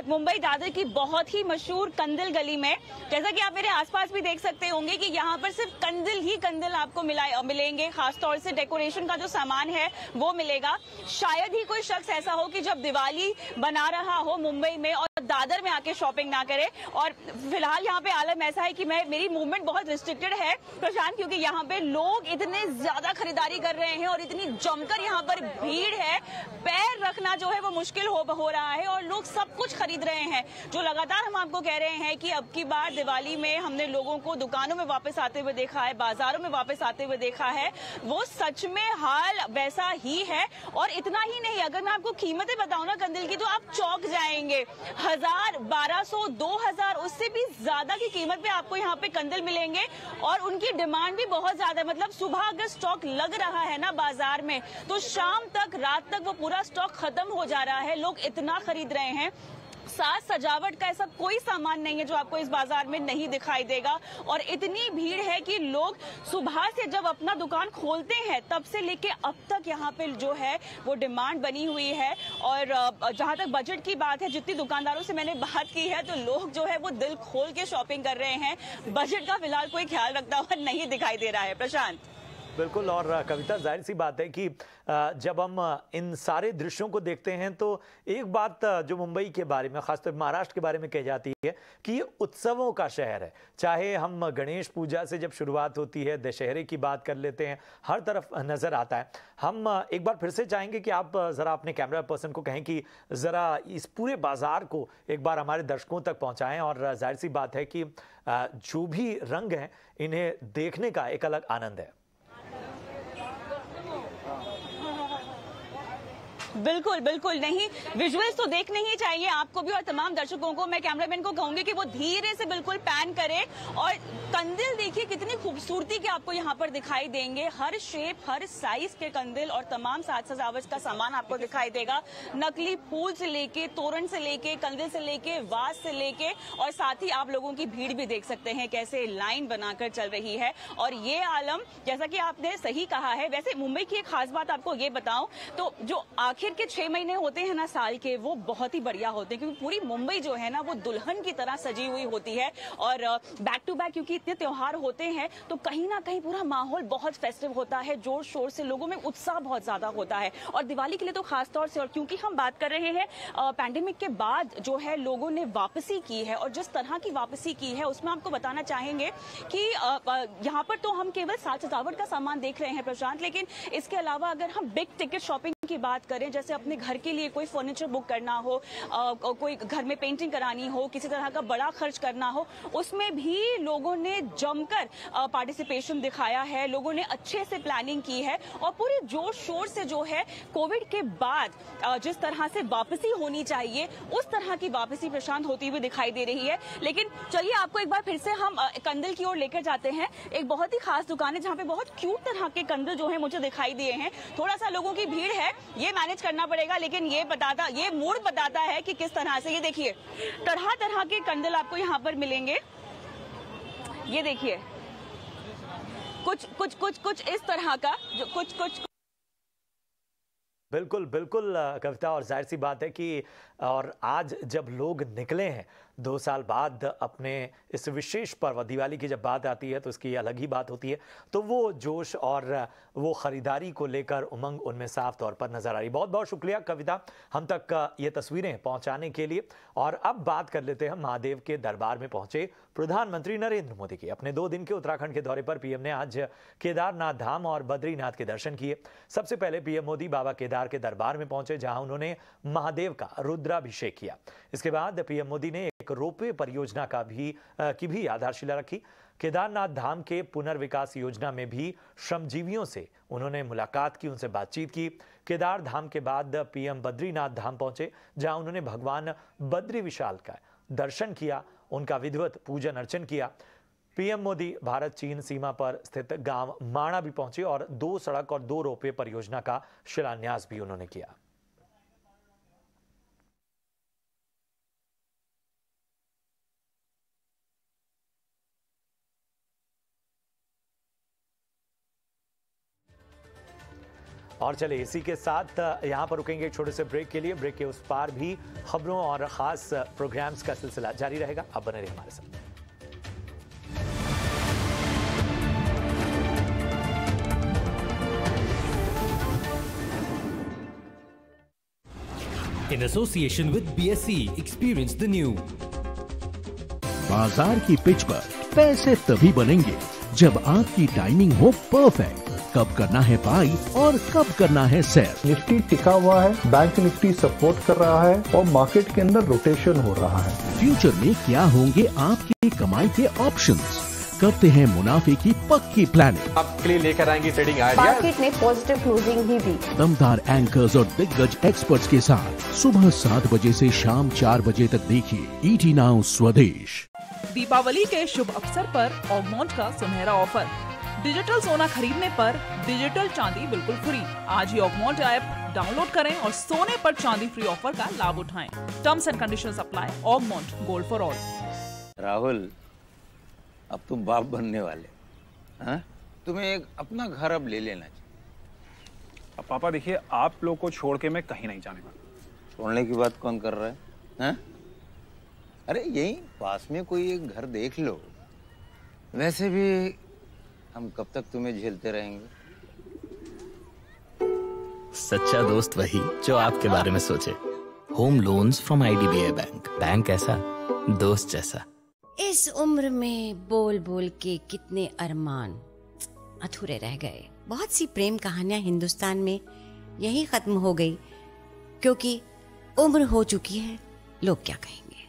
मुंबई दादर की बहुत ही मशहूर कंदिल गली में। जैसा कि आप मेरे आसपास भी देख सकते होंगे कि यहाँ पर सिर्फ कंदिल ही कंदिल आपको मिलेंगे। खासतौर से डेकोरेशन का जो सामान है वो मिलेगा। शायद ही कोई शख्स ऐसा हो कि जब दिवाली बना रहा हो मुंबई में और दादर में आके शॉपिंग ना करे। और फिलहाल यहाँ पे आलम ऐसा है कि मेरी मूवमेंट बहुत रिस्ट्रिक्टेड है प्रशांत, क्योंकि यहाँ पे लोग इतने ज्यादा खरीदारी कर रहे हैं और इतनी जमकर यहाँ पर भीड़ है, पैर रखना जो है वो मुश्किल हो रहा है, और लोग सब कुछ खरीद रहे हैं। जो लगातार हम आपको कह रहे हैं कि अब की बार दिवाली में हमने लोगों को दुकानों में वापस आते हुए देखा है, बाजारों में वापस आते हुए देखा है, वो सच में हाल वैसा ही है। और इतना ही नहीं, अगर मैं आपको कीमतें बताऊं ना कंदिल की, तो आप चौंक जाएंगे। 1000, 1200, 2000 उससे भी ज्यादा की कीमत पे आपको यहाँ पे कंदिल मिलेंगे, और उनकी डिमांड भी बहुत ज्यादा है। मतलब सुबह अगर स्टॉक लग रहा है ना बाजार में तो शाम तक, रात तक वो पूरा स्टॉक खत्म हो जा रहा है। लोग इतना खरीद रहे हैं। साज सजावट का ऐसा कोई सामान नहीं है जो आपको इस बाजार में नहीं दिखाई देगा। और इतनी भीड़ है कि लोग सुबह से जब अपना दुकान खोलते हैं तब से लेके अब तक यहाँ पे जो है वो डिमांड बनी हुई है। और जहाँ तक बजट की बात है, जितनी दुकानदारों से मैंने बात की है तो लोग जो है वो दिल खोल के शॉपिंग कर रहे हैं। बजट का फिलहाल कोई ख्याल रखता हुआ नहीं दिखाई दे रहा है। प्रशांत। बिल्कुल। और कविता, जाहिर सी बात है कि जब हम इन सारे दृश्यों को देखते हैं तो एक बात जो मुंबई के बारे में, खासतौर पर महाराष्ट्र के बारे में कही जाती है कि ये उत्सवों का शहर है। चाहे हम गणेश पूजा से जब शुरुआत होती है, दशहरे की बात कर लेते हैं, हर तरफ नजर आता है। हम एक बार फिर से चाहेंगे कि आप जरा अपने कैमरा पर्सन को कहें कि जरा इस पूरे बाजार को एक बार हमारे दर्शकों तक पहुंचाएं। और जाहिर सी बात है कि जो भी रंग हैं इन्हें देखने का एक अलग आनंद है। बिल्कुल बिल्कुल नहीं, विजुअल्स तो देखने ही चाहिए आपको भी और तमाम दर्शकों को। मैं कैमरामैन को कहूंगी कि वो धीरे से बिल्कुल पैन करे और कंदिल देखिए कितनी खूबसूरती के आपको यहाँ पर दिखाई देंगे। हर शेप, हर साइज के कंदिल और तमाम साज सजावट का सामान आपको दिखाई देगा। नकली फूल से लेके, तोरण से लेके, कंदिल से लेके, वास से लेके, और साथ ही आप लोगों की भीड़ भी देख सकते हैं कैसे लाइन बनाकर चल रही है। और ये आलम, जैसा कि आपने सही कहा है, वैसे मुंबई की एक खास बात आपको ये बताऊं तो जो आखिर के 6 महीने होते हैं ना साल के, वो बहुत ही बढ़िया होते हैं क्योंकि पूरी मुंबई जो है ना वो दुल्हन की तरह सजी हुई होती है। और बैक टू बैक क्योंकि इतने त्योहार होते हैं तो कहीं ना कहीं पूरा माहौल बहुत फेस्टिव होता है, जोर शोर से, लोगों में उत्साह बहुत ज्यादा होता है। और दिवाली के लिए तो खासतौर से, और क्योंकि हम बात कर रहे हैं पैंडेमिक के बाद जो है लोगों ने वापसी की है और जिस तरह की वापसी की है उसमें आपको बताना चाहेंगे कि यहाँ पर तो हम केवल साज सजावट का सामान देख रहे हैं प्रशांत, लेकिन इसके अलावा अगर हम बिग टिकट शॉपिंग की बात करें, जैसे अपने घर के लिए कोई फर्नीचर बुक करना हो, कोई घर में पेंटिंग करानी हो, किसी तरह का बड़ा खर्च करना हो, उसमें भी लोगों ने जमकर पार्टिसिपेशन दिखाया है। लोगों ने अच्छे से प्लानिंग की है और पूरी जोर शोर से जो है कोविड के बाद जिस तरह से वापसी होनी चाहिए उस तरह की वापसी प्रशांत होती हुई दिखाई दे रही है। लेकिन चलिए आपको एक बार फिर से हम कंदिल की ओर लेकर जाते हैं। एक बहुत ही खास दुकान है जहाँ पे बहुत क्यूट तरह के कंदिल जो है मुझे दिखाई दिए हैं। थोड़ा सा लोगों की भीड़ है, ये मैनेज करना पड़ेगा, लेकिन ये मूड बताता है कि किस तरह से, ये देखिए तरह तरह के कंदिल आपको यहाँ पर मिलेंगे। ये देखिए कुछ इस तरह का, जो कुछ बिल्कुल बिल्कुल कविता। और जाहिर सी बात है कि और आज जब लोग निकले हैं 2 साल बाद अपने इस विशेष पर्व दिवाली की जब बात आती है तो इसकी अलग ही बात होती है, तो वो जोश और वो खरीदारी को लेकर उमंग उनमें साफ तौर पर नजर आ रही। बहुत बहुत शुक्रिया कविता हम तक ये तस्वीरें पहुंचाने के लिए। और अब बात कर लेते हैं महादेव के दरबार में पहुंचे प्रधानमंत्री नरेंद्र मोदी की। अपने 2 दिन के उत्तराखंड के दौरे पर पीएम ने आज केदारनाथ धाम और बद्रीनाथ के दर्शन किए। सबसे पहले पीएम मोदी बाबा केदार के दरबार में पहुंचे जहां उन्होंने महादेव का रुद्राभिषेक किया। इसके बाद पीएम मोदी ने एक रोपवे परियोजना की भी आधारशिला रखी। केदारनाथ धाम के पुनर्विकास योजना में भी श्रमजीवियों से उन्होंने मुलाकात की, उनसे बातचीत की। केदार धाम के बाद पीएम बद्रीनाथ धाम पहुंचे जहां उन्होंने भगवान बद्री विशाल का दर्शन किया, उनका विधिवत पूजन अर्चन किया। पीएम मोदी भारत चीन सीमा पर स्थित गांव माणा भी पहुंचे और 2 सड़क और 2 रोपवे परियोजना का शिलान्यास भी उन्होंने किया। और चले इसी के साथ यहाँ पर रुकेंगे एक छोटे से ब्रेक के लिए। ब्रेक के उस पार भी खबरों और खास प्रोग्राम्स का सिलसिला जारी रहेगा। अब बने रहिए हमारे साथ। In association with BSE, experience the new. बाजार की पिच पर पैसे तभी बनेंगे जब आपकी टाइमिंग हो परफेक्ट। कब करना है बाई और कब करना है सेल। निफ्टी टिका हुआ है, बैंक निफ्टी सपोर्ट कर रहा है और मार्केट के अंदर रोटेशन हो रहा है। फ्यूचर में क्या होंगे आपकी कमाई के ऑप्शंस? करते हैं मुनाफे की पक्की प्लानिंग। आपके लिए लेकर आएंगे ट्रेडिंग आइडिया। मार्केट ने पॉजिटिव क्लोजिंग ही दी। दमदार एंकर्स और दिग्गज एक्सपर्ट्स के साथ सुबह 7 बजे से शाम 4 बजे तक देखिए ET Now स्वदेश। दीपावली के शुभ अवसर पर ओमोंट का सुनहरा ऑफर। डिजिटल सोना खरीदने पर डिजिटल चांदी बिल्कुल फ्री। आज ही ऑगमोंट ऐप डाउनलोड करें और सोने पर चांदी फ्री ऑफर का लाभ उठाएं। Terms and conditions apply. Augmont, gold for all. Rahul, अब तुम बाप बनने वाले, हाँ? तुम्हें एक अपना घर अब ले लेना चाहिए। अब पापा देखिए, आप लोग को छोड़ के मैं कहीं नहीं जाने वाला। छोड़ने की बात कौन कर रहा है, हाँ? अरे यहीं पास में कोई एक घर देख लो। वैसे भी हम कब तक तुम्हें झेलते रहेंगे? सच्चा दोस्त वही जो आपके बारे में सोचे। Home loans from IDBI bank. Bank ऐसा, दोस्त जैसा। इस उम्र में बोल बोल के कितने अरमान अधूरे रह गए। बहुत सी प्रेम कहानियां हिंदुस्तान में यही खत्म हो गई, क्योंकि उम्र हो चुकी है। लोग क्या कहेंगे?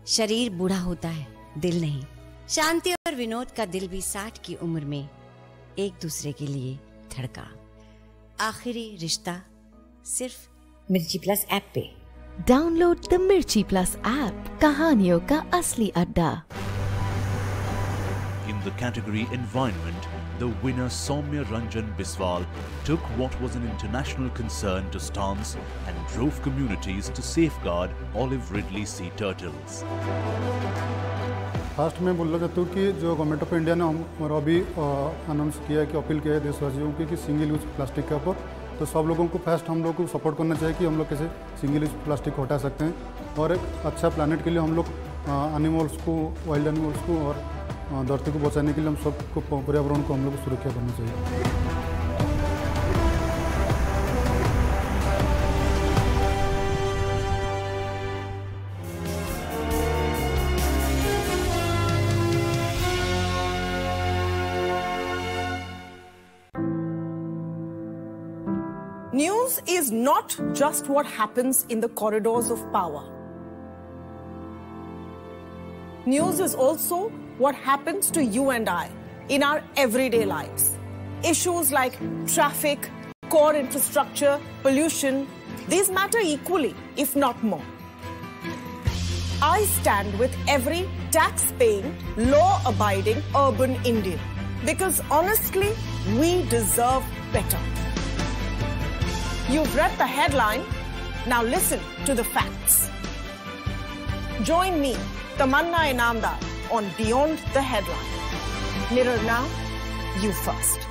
शरीर बूढ़ा होता है, दिल नहीं। शांति और विनोद का दिल भी 60 की उम्र में एक दूसरे के लिए धड़का। आखिरी रिश्ता सिर्फ मिर्ची प्लस ऐप पे। डाउनलोड द मिर्ची प्लस ऐप, कहानियों का असली अड्डा। In the category Environment, the winner Soumya Ranjan Biswal took what was an international concern to stance and drove communities to safeguard olive ridley sea turtles. First में बोलना चाहता हूँ कि जो गवर्नमेंट ऑफ इंडिया ने हमारा अभी अनाउंस किया है कि अपील किया है देशवासियों की कि सिंगल यूज प्लास्टिक के ऊपर, तो सब लोगों को फर्स्ट हम लोग को सपोर्ट करना चाहिए कि हम लोग कैसे सिंगल यूज प्लास्टिक को हटा सकते हैं और एक अच्छा प्लानट के लिए हम लोग एनिमल्स को, वाइल्ड एनिमल्स को और धरती को बचाने के लिए हम सबको, पर्यावरण को हम लोग को सुरक्षा करनी चाहिए। News is not just what happens in the corridors of power. News is also what happens to you and I in our everyday lives. Issues like traffic, core infrastructure, pollution, these matter equally, if not more. I stand with every tax-paying, law-abiding urban Indian because honestly, we deserve better. You've read the headline, now listen to the facts. Join me, Tamanna Inamdar, on Beyond the Headline. Mirror now, you first.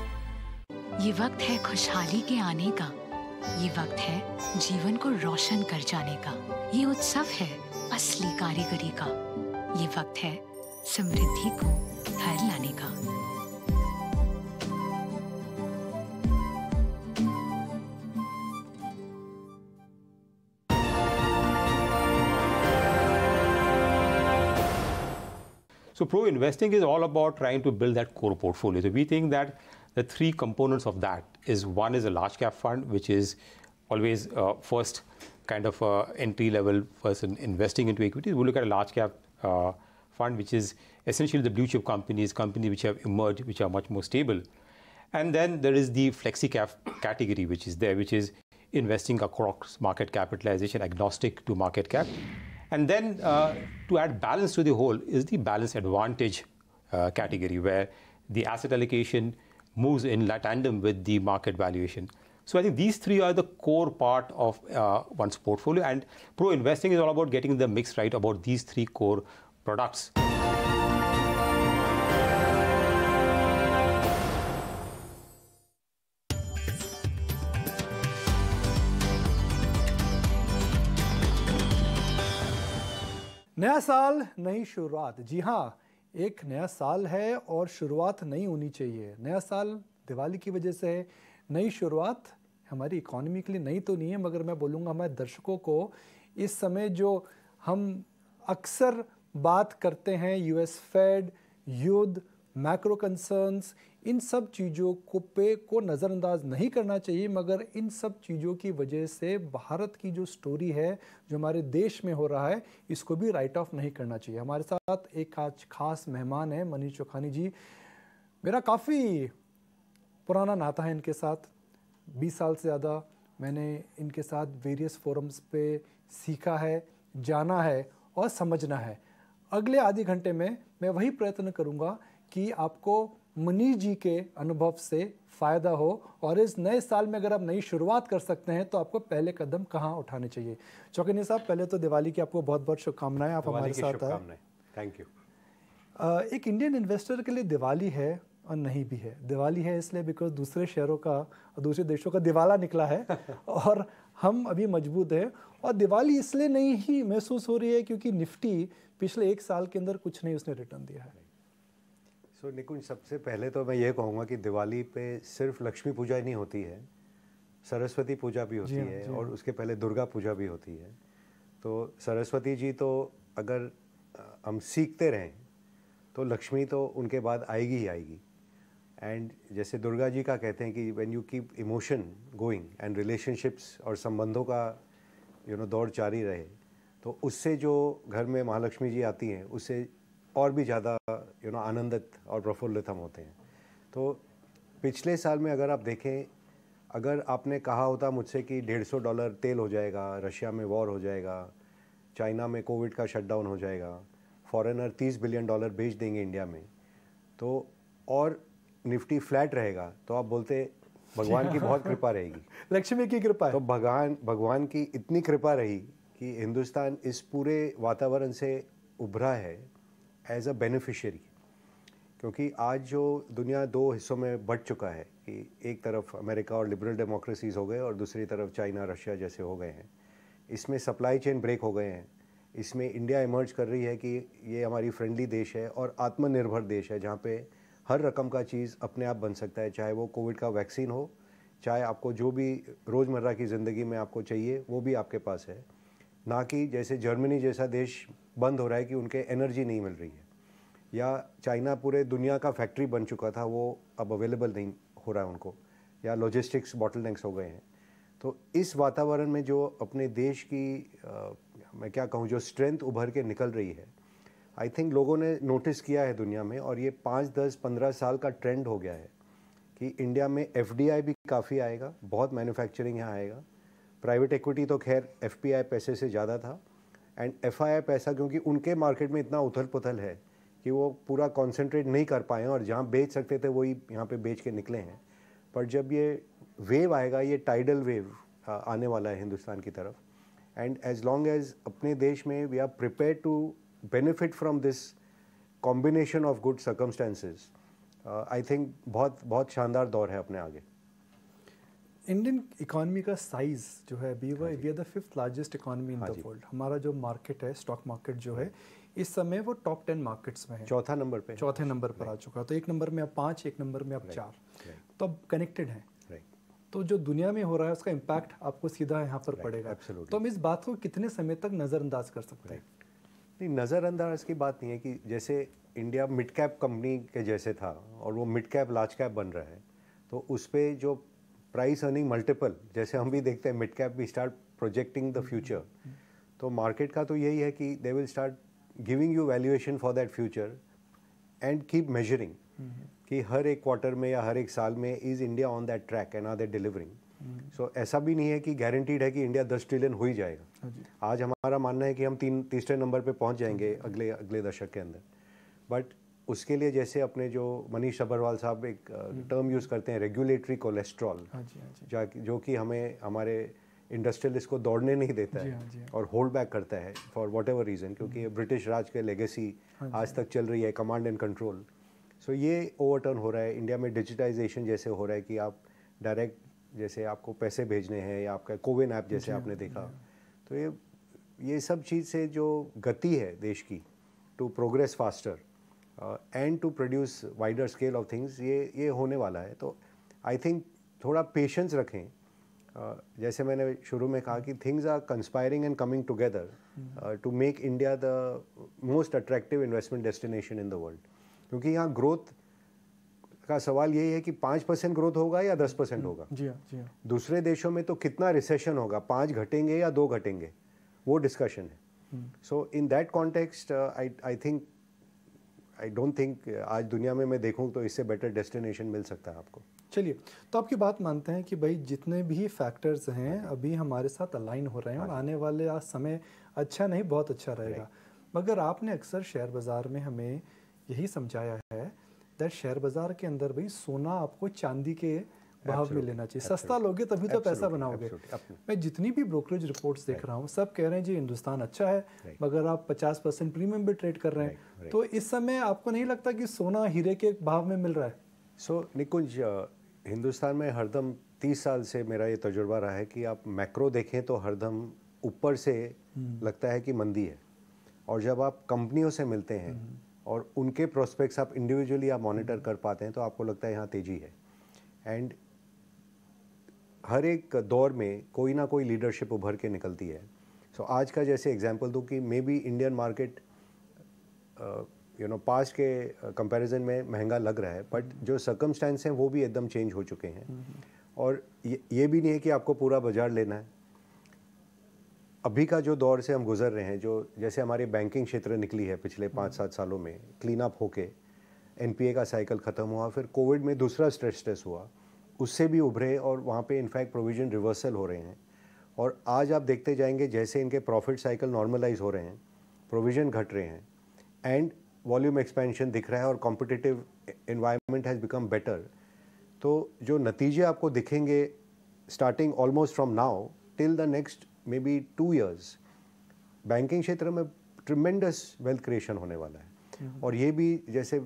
ये वक्त है खुशहाली के आने का, ये वक्त है जीवन को रोशन कर जाने का, ये उत्सव है असली कारीगरी का, ये वक्त है समृद्धि को घर लाने का। So Pro Investing is all about trying to build that core portfolio. So we think that the three components of that is, one is a large cap fund, which is always first kind of entry level person investing into equities. We look at a large cap fund, which is essentially the blue chip companies which have emerged, which are much more stable. And then there is the flexi cap category, which is there, which is investing across market capitalization, agnostic to market cap. And then to add balance to the whole is the balance advantage category, where the asset allocation moves in tandem with the market valuation. So I think these three are the core part of one's portfolio, and Pro Investing is all about getting the mix right about these three core products. नया साल, नई शुरुआत। जी हाँ, एक नया साल है और शुरुआत नई होनी चाहिए। नया साल दिवाली की वजह से नई शुरुआत हमारी इकोनॉमी के लिए नई तो नहीं है, मगर मैं बोलूँगा हमारे दर्शकों को इस समय जो हम अक्सर बात करते हैं, यूएस फेड, युद्ध, मैक्रो कंसर्न्स, इन सब चीज़ों को नज़रअंदाज नहीं करना चाहिए, मगर इन सब चीज़ों की वजह से भारत की जो स्टोरी है, जो हमारे देश में हो रहा है, इसको भी राइट ऑफ नहीं करना चाहिए। हमारे साथ एक आज खास मेहमान है, मनीष चौखानी जी। मेरा काफ़ी पुराना नाता है इनके साथ, 20 साल से ज़्यादा मैंने इनके साथ वेरियस फोरम्स पे सीखा है, जाना है और समझना है। अगले आधे घंटे में मैं वही प्रयत्न करूँगा कि आपको मनीष जी के अनुभव से फ़ायदा हो और इस नए साल में अगर आप नई शुरुआत कर सकते हैं तो आपको पहले कदम कहाँ उठाने चाहिए। चौकन्नी साहब, पहले तो दिवाली की आपको बहुत बहुत शुभकामनाएं, आप हमारे साथ आए। Thank you. एक इंडियन इन्वेस्टर के लिए दिवाली है और नहीं भी है। दिवाली है इसलिए बिकॉज दूसरे शहरों का और दूसरे देशों का दिवाला निकला है और हम अभी मजबूत हैं। और दिवाली इसलिए नहीं ही महसूस हो रही है क्योंकि निफ्टी पिछले 1 साल के अंदर कुछ नहीं उसने रिटर्न दिया है। सो निकुंज, सबसे पहले तो मैं ये कहूँगा कि दिवाली पे सिर्फ लक्ष्मी पूजा ही नहीं होती है, सरस्वती पूजा भी होती है और उसके पहले दुर्गा पूजा भी होती है। तो सरस्वती जी तो अगर हम सीखते रहें तो लक्ष्मी तो उनके बाद आएगी ही आएगी। एंड जैसे दुर्गा जी का कहते हैं कि when you keep emotion going and relationships और संबंधों का दौड़ जारी रहे, तो उससे जो घर में महालक्ष्मी जी आती हैं उससे और भी ज़्यादा आनंदित और प्रफुल्लित हम होते हैं। तो पिछले साल में अगर आप देखें, अगर आपने कहा होता मुझसे कि $150 तेल हो जाएगा, रशिया में वॉर हो जाएगा, चाइना में कोविड का शटडाउन हो जाएगा, फॉरेनर $30 बिलियन बेच देंगे इंडिया में, तो और निफ्टी फ्लैट रहेगा, तो आप बोलते भगवान की बहुत कृपा रहेगी, लक्ष्मी की कृपा है। तो भगवान की इतनी कृपा रही कि हिंदुस्तान इस पूरे वातावरण से उभरा है एज अ बेनिफिशियरी। क्योंकि आज जो दुनिया 2 हिस्सों में बंट चुका है कि एक तरफ अमेरिका और लिबरल डेमोक्रेसीज हो गए और दूसरी तरफ चाइना रशिया जैसे हो गए हैं, इसमें सप्लाई चेन ब्रेक हो गए हैं। इसमें इंडिया इमर्ज कर रही है कि ये हमारी फ्रेंडली देश है और आत्मनिर्भर देश है, जहाँ पे हर रकम का चीज़ अपने आप बन सकता है, चाहे वो कोविड का वैक्सीन हो, चाहे आपको जो भी रोज़मर्रा की ज़िंदगी में आपको चाहिए वो भी आपके पास है। ना कि जैसे जर्मनी जैसा देश बंद हो रहा है कि उनके एनर्जी नहीं मिल रही है, या चाइना पूरे दुनिया का फैक्ट्री बन चुका था वो अब अवेलेबल नहीं हो रहा है उनको, या लॉजिस्टिक्स बॉटलनेक्स हो गए हैं। तो इस वातावरण में जो अपने देश की मैं क्या कहूँ जो स्ट्रेंथ उभर के निकल रही है, आई थिंक लोगों ने नोटिस किया है दुनिया में, और ये 5, 10, 15 साल का ट्रेंड हो गया है कि इंडिया में FDI भी काफ़ी आएगा, बहुत मैन्युफैक्चरिंग यहाँ आएगा। प्राइवेट इक्विटी तो खैर FPI पैसे से ज़्यादा था, एंड FII पैसा क्योंकि उनके मार्केट में इतना उथल पुथल है कि वो पूरा कॉन्सेंट्रेट नहीं कर पाए और जहाँ बेच सकते थे वही यहाँ पे बेच के निकले हैं। पर जब ये वेव आएगा, ये टाइडल वेव आने वाला है हिंदुस्तान की तरफ, एंड एज लॉन्ग एज अपने देश में we are prepare to benefit from this combination of good circumstances, I think बहुत शानदार दौर है अपने आगे। इंडियन इकोनॉमी का साइज जो है अभी we are the 5th largest economy in the world. हमारा जो मार्केट है, स्टॉक मार्केट जो है, इस समय वो टॉप 10 मार्केट्स में है, चौथे नंबर पर आ चुका। तो 1 नंबर में अब 5, 1 नंबर में अब 4, तो अब कनेक्टेड है। तो जो दुनिया में हो रहा है उसका इम्पैक्ट आपको सीधा यहाँ पर पड़ेगा। तो हम इस बात को कितने समय तक नज़रअंदाज कर सकते हैं? नहीं, नज़रअंदाज की बात नहीं है कि जैसे इंडिया मिड कैप कंपनी के जैसे था और वो मिड कैप लार्ज कैप बन रहा है, तो उस पर जो प्राइस अर्निंग मल्टीपल, जैसे हम भी देखते हैं मिड कैप भी स्टार्ट प्रोजेक्टिंग द फ्यूचर, तो मार्केट का तो यही है कि they will start giving you valuation for that future and keep measuring कि हर एक क्वार्टर में या हर एक साल में is India on that track and are they delivering. So ऐसा भी नहीं है कि गारंटीड है कि इंडिया 10 ट्रिलियन हो ही जाएगा। आज हमारा मानना है कि हम तीसरे नंबर पे पहुंच जाएंगे अगले दशक के अंदर, बट उसके लिए जैसे अपने जो मनीष अग्रवाल साहब एक टर्म यूज़ करते हैं रेगुलेटरी कोलेस्ट्रॉल, जो कि हमें हमारे इंडस्ट्रियलिस्ट को दौड़ने नहीं देता है और होल्ड बैक करता है फॉर वॉट एवर रीज़न, क्योंकि ब्रिटिश राज के लेगेसी आज तक चल रही है, कमांड एंड कंट्रोल। सो ये ओवरटर्न हो रहा है इंडिया में। डिजिटाइजेशन जैसे हो रहा है कि आप डायरेक्ट जैसे आपको पैसे भेजने हैं या आपका कोविन ऐप जैसे आपने देखा, तो ये सब चीज़ से जो गति है देश की to progress faster and to produce wider scale of things, ये होने वाला है। तो आई थिंक थोड़ा पेशेंस रखें। जैसे मैंने शुरू में कहा कि things are conspiring and coming together to make India the most attractive investment destination in the world, क्योंकि यहाँ ग्रोथ का सवाल यही है कि 5% ग्रोथ होगा या 10% होगा। जी हाँ। दूसरे देशों में तो कितना रिसेशन होगा, 5 घटेंगे या 2 घटेंगे, वो डिस्कशन है। So in that context I don't think आज दुनिया में मैं देखूं तो इससे बेटर डेस्टिनेशन मिल सकता है आपको। चलिए, तो आपकी बात मानते हैं कि भाई जितने भी फैक्टर्स हैं अभी हमारे साथ अलाइन हो रहे हैं और आने वाले समय अच्छा नहीं बहुत अच्छा रहेगा, मगर आपने अक्सर शेयर बाज़ार में हमें यही समझाया है दैट शेयर बाजार के अंदर भाई सोना आपको चांदी के भाव में लेना चाहिए। सस्ता लोगे तभी तो पैसा बनाओगे। मैं जितनी भी ब्रोकरेज रिपोर्ट्स देख रहा हूँ सब कह रहे हैं जी हिंदुस्तान अच्छा है, मगर आप 50% प्रीमियम भी ट्रेड कर रहे हैं। तो इस समय आपको नहीं लगता कि सोना हीरे के भाव में मिल रहा है? निकुंज, हिंदुस्तान में हरदम 30 साल से मेरा ये तजुर्बा रहा है कि आप मैक्रो देखें तो हरदम ऊपर से लगता है कि मंदी है, और जब आप कंपनियों से मिलते हैं और उनके प्रोस्पेक्ट्स आप इंडिविजुअली आप मॉनिटर कर पाते हैं तो आपको लगता है यहाँ तेजी है। एंड हर एक दौर में कोई ना कोई लीडरशिप उभर के निकलती है। सो आज का जैसे एग्जांपल दूँ कि may be Indian market past के कंपैरिजन में महंगा लग रहा है, बट जो सर्कमस्टेंस हैं वो भी एकदम चेंज हो चुके हैं। और ये भी नहीं है कि आपको पूरा बाजार लेना है। अभी का जो दौर से हम गुजर रहे हैं, जो जैसे हमारी बैंकिंग क्षेत्र निकली है पिछले 5-7 सालों में, क्लीन अप होके एनपीए का साइकिल ख़त्म हुआ, फिर कोविड में दूसरा स्ट्रेस टेस्ट हुआ, उससे भी उभरे और वहाँ पे इनफैक्ट प्रोविजन रिवर्सल हो रहे हैं। और आज आप देखते जाएंगे जैसे इनके प्रॉफिट साइकिल नॉर्मलाइज हो रहे हैं, प्रोविजन घट रहे हैं एंड वॉल्यूम एक्सपेंशन दिख रहा है और competitive environment has become better. तो जो नतीजे आपको दिखेंगे starting almost from now till the next may be 2 years, banking क्षेत्र में ट्रिमेंडस वेल्थ क्रिएशन होने वाला है। और ये भी जैसे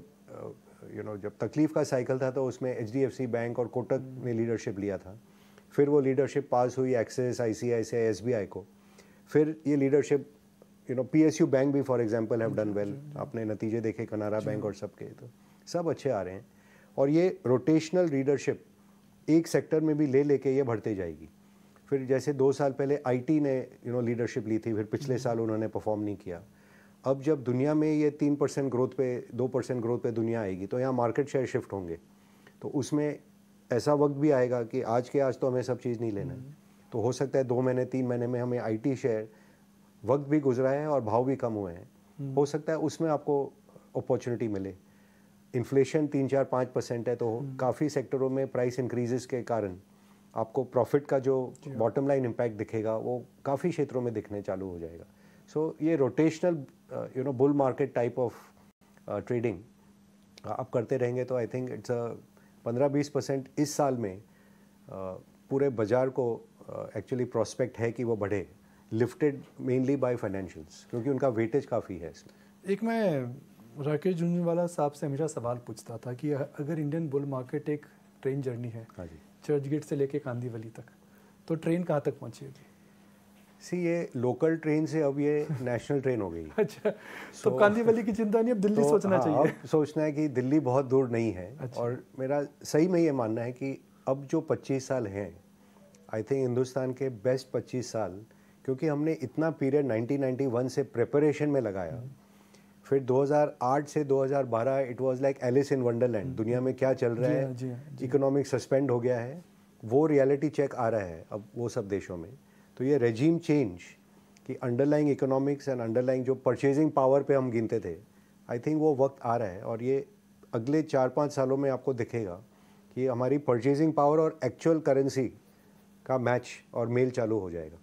जब तकलीफ का साइकिल था तो उसमें HDFC बैंक और कोटक ने लीडरशिप लिया था, फिर वो लीडरशिप पास हुई एक्सिस, ICICI, SBI को, फिर ये लीडरशिप PSU बैंक भी for example have done well. आपने नतीजे देखे कनारा बैंक और सबके, तो सब अच्छे आ रहे हैं। और ये रोटेशनल लीडरशिप एक सेक्टर में भी ले लेके ये बढ़ते जाएगी। फिर जैसे 2 साल पहले IT ने लीडरशिप ली थी, फिर पिछले साल उन्होंने परफॉर्म नहीं किया। अब जब दुनिया में ये 3% ग्रोथ पे 2% ग्रोथ पे दुनिया आएगी तो यहाँ मार्केट शेयर शिफ्ट होंगे। तो उसमें ऐसा वक्त भी आएगा कि आज के आज तो हमें सब चीज़ नहीं लेना है, तो हो सकता है 2 महीने 3 महीने में हमें IT शेयर, वक्त भी गुजरा है और भाव भी कम हुए हैं, हो सकता है उसमें आपको अपॉर्चुनिटी मिले। इन्फ्लेशन 3-4-5% है, तो काफ़ी सेक्टरों में प्राइस इंक्रीजेस के कारण आपको प्रॉफिट का जो बॉटम लाइन इम्पैक्ट दिखेगा वो काफ़ी क्षेत्रों में दिखने चालू हो जाएगा। सो ये rotational bull market type of trading आप करते रहेंगे तो आई थिंक इट्स 15-20% इस साल में पूरे बाजार को एक्चुअली प्रोस्पेक्ट है कि वो बढ़े, लिफ्टेड मेनली बाय फाइनेंशियल्स, क्योंकि उनका वेटेज काफ़ी है इसमें। एक मैं राकेश झुंझुनवाला साहब से हमेशा सवाल पूछता था कि अगर इंडियन बुल मार्केट एक ट्रेन जर्नी है, चर्च गेट से लेके कांदीवली तक, तो ट्रेन कहाँ तक पहुँचेगी? ये लोकल ट्रेन से अब ये नेशनल ट्रेन हो गई। अच्छा, तो कांदीवली की चिंता नहीं, अब दिल्ली सोचना चाहिए। अब सोचना है कि दिल्ली बहुत दूर नहीं है। अच्छा। और मेरा सही में ये मानना है कि अब जो 25 साल हैं, आई थिंक हिंदुस्तान के बेस्ट 25 साल, क्योंकि हमने इतना पीरियड 1991 से प्रिपरेशन में लगाया, फिर 2008 से 2012 it was like Alice in Wonderland, दुनिया में क्या चल रहा है, इकोनॉमिक सस्पेंड हो गया है, वो रियलिटी चेक आ रहा है अब वो सब देशों में। तो ये रेजिम चेंज कि अंडरलाइंग इकोनॉमिक्स एंड अंडरलाइंग जो परचेजिंग पावर पे हम गिनते थे, आई थिंक वो वक्त आ रहा है। और ये अगले 4-5 सालों में आपको दिखेगा कि हमारी परचेजिंग पावर और एक्चुअल करेंसी का मैच और मेल चालू हो जाएगा।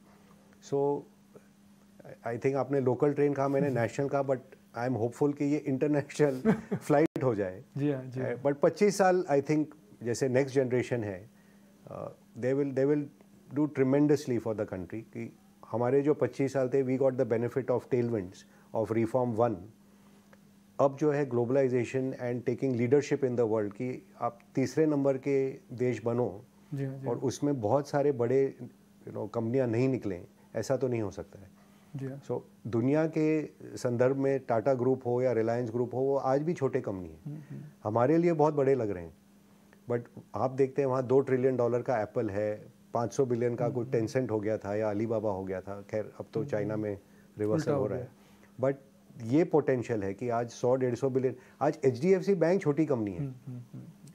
सो आई थिंक आपने लोकल ट्रेन कहा, मैंने नेशनल कहा, बट आई एम होपफुल कि ये इंटरनेशनल फ्लाइट हो जाए। बट 25 साल आई थिंक जैसे नेक्स्ट जनरेशन है, they will do tremendously for the country. कि हमारे जो 25 साल थे, we got the benefit of tailwinds of reform 1। अब जो है globalization and taking leadership in the world, कि आप तीसरे नंबर के देश बनो और उसमें बहुत सारे बड़े कंपनियां नहीं निकलें, ऐसा तो नहीं हो सकता है। सो दुनिया के संदर्भ में टाटा ग्रुप हो या रिलायंस ग्रुप हो, वो आज भी छोटे कंपनी है, हमारे लिए बहुत बड़े लग रहे हैं। बट आप देखते हैं वहाँ $2 ट्रिलियन का एप्पल है, 500 बिलियन का कोई टेंसेंट हो गया था या अलीबाबा हो गया था, खैर अब तो चाइना में रिवर्सल हो रहा है। बट ये पोटेंशियल है कि आज 100-150 बिलियन, आज HDFC बैंक छोटी कंपनी है,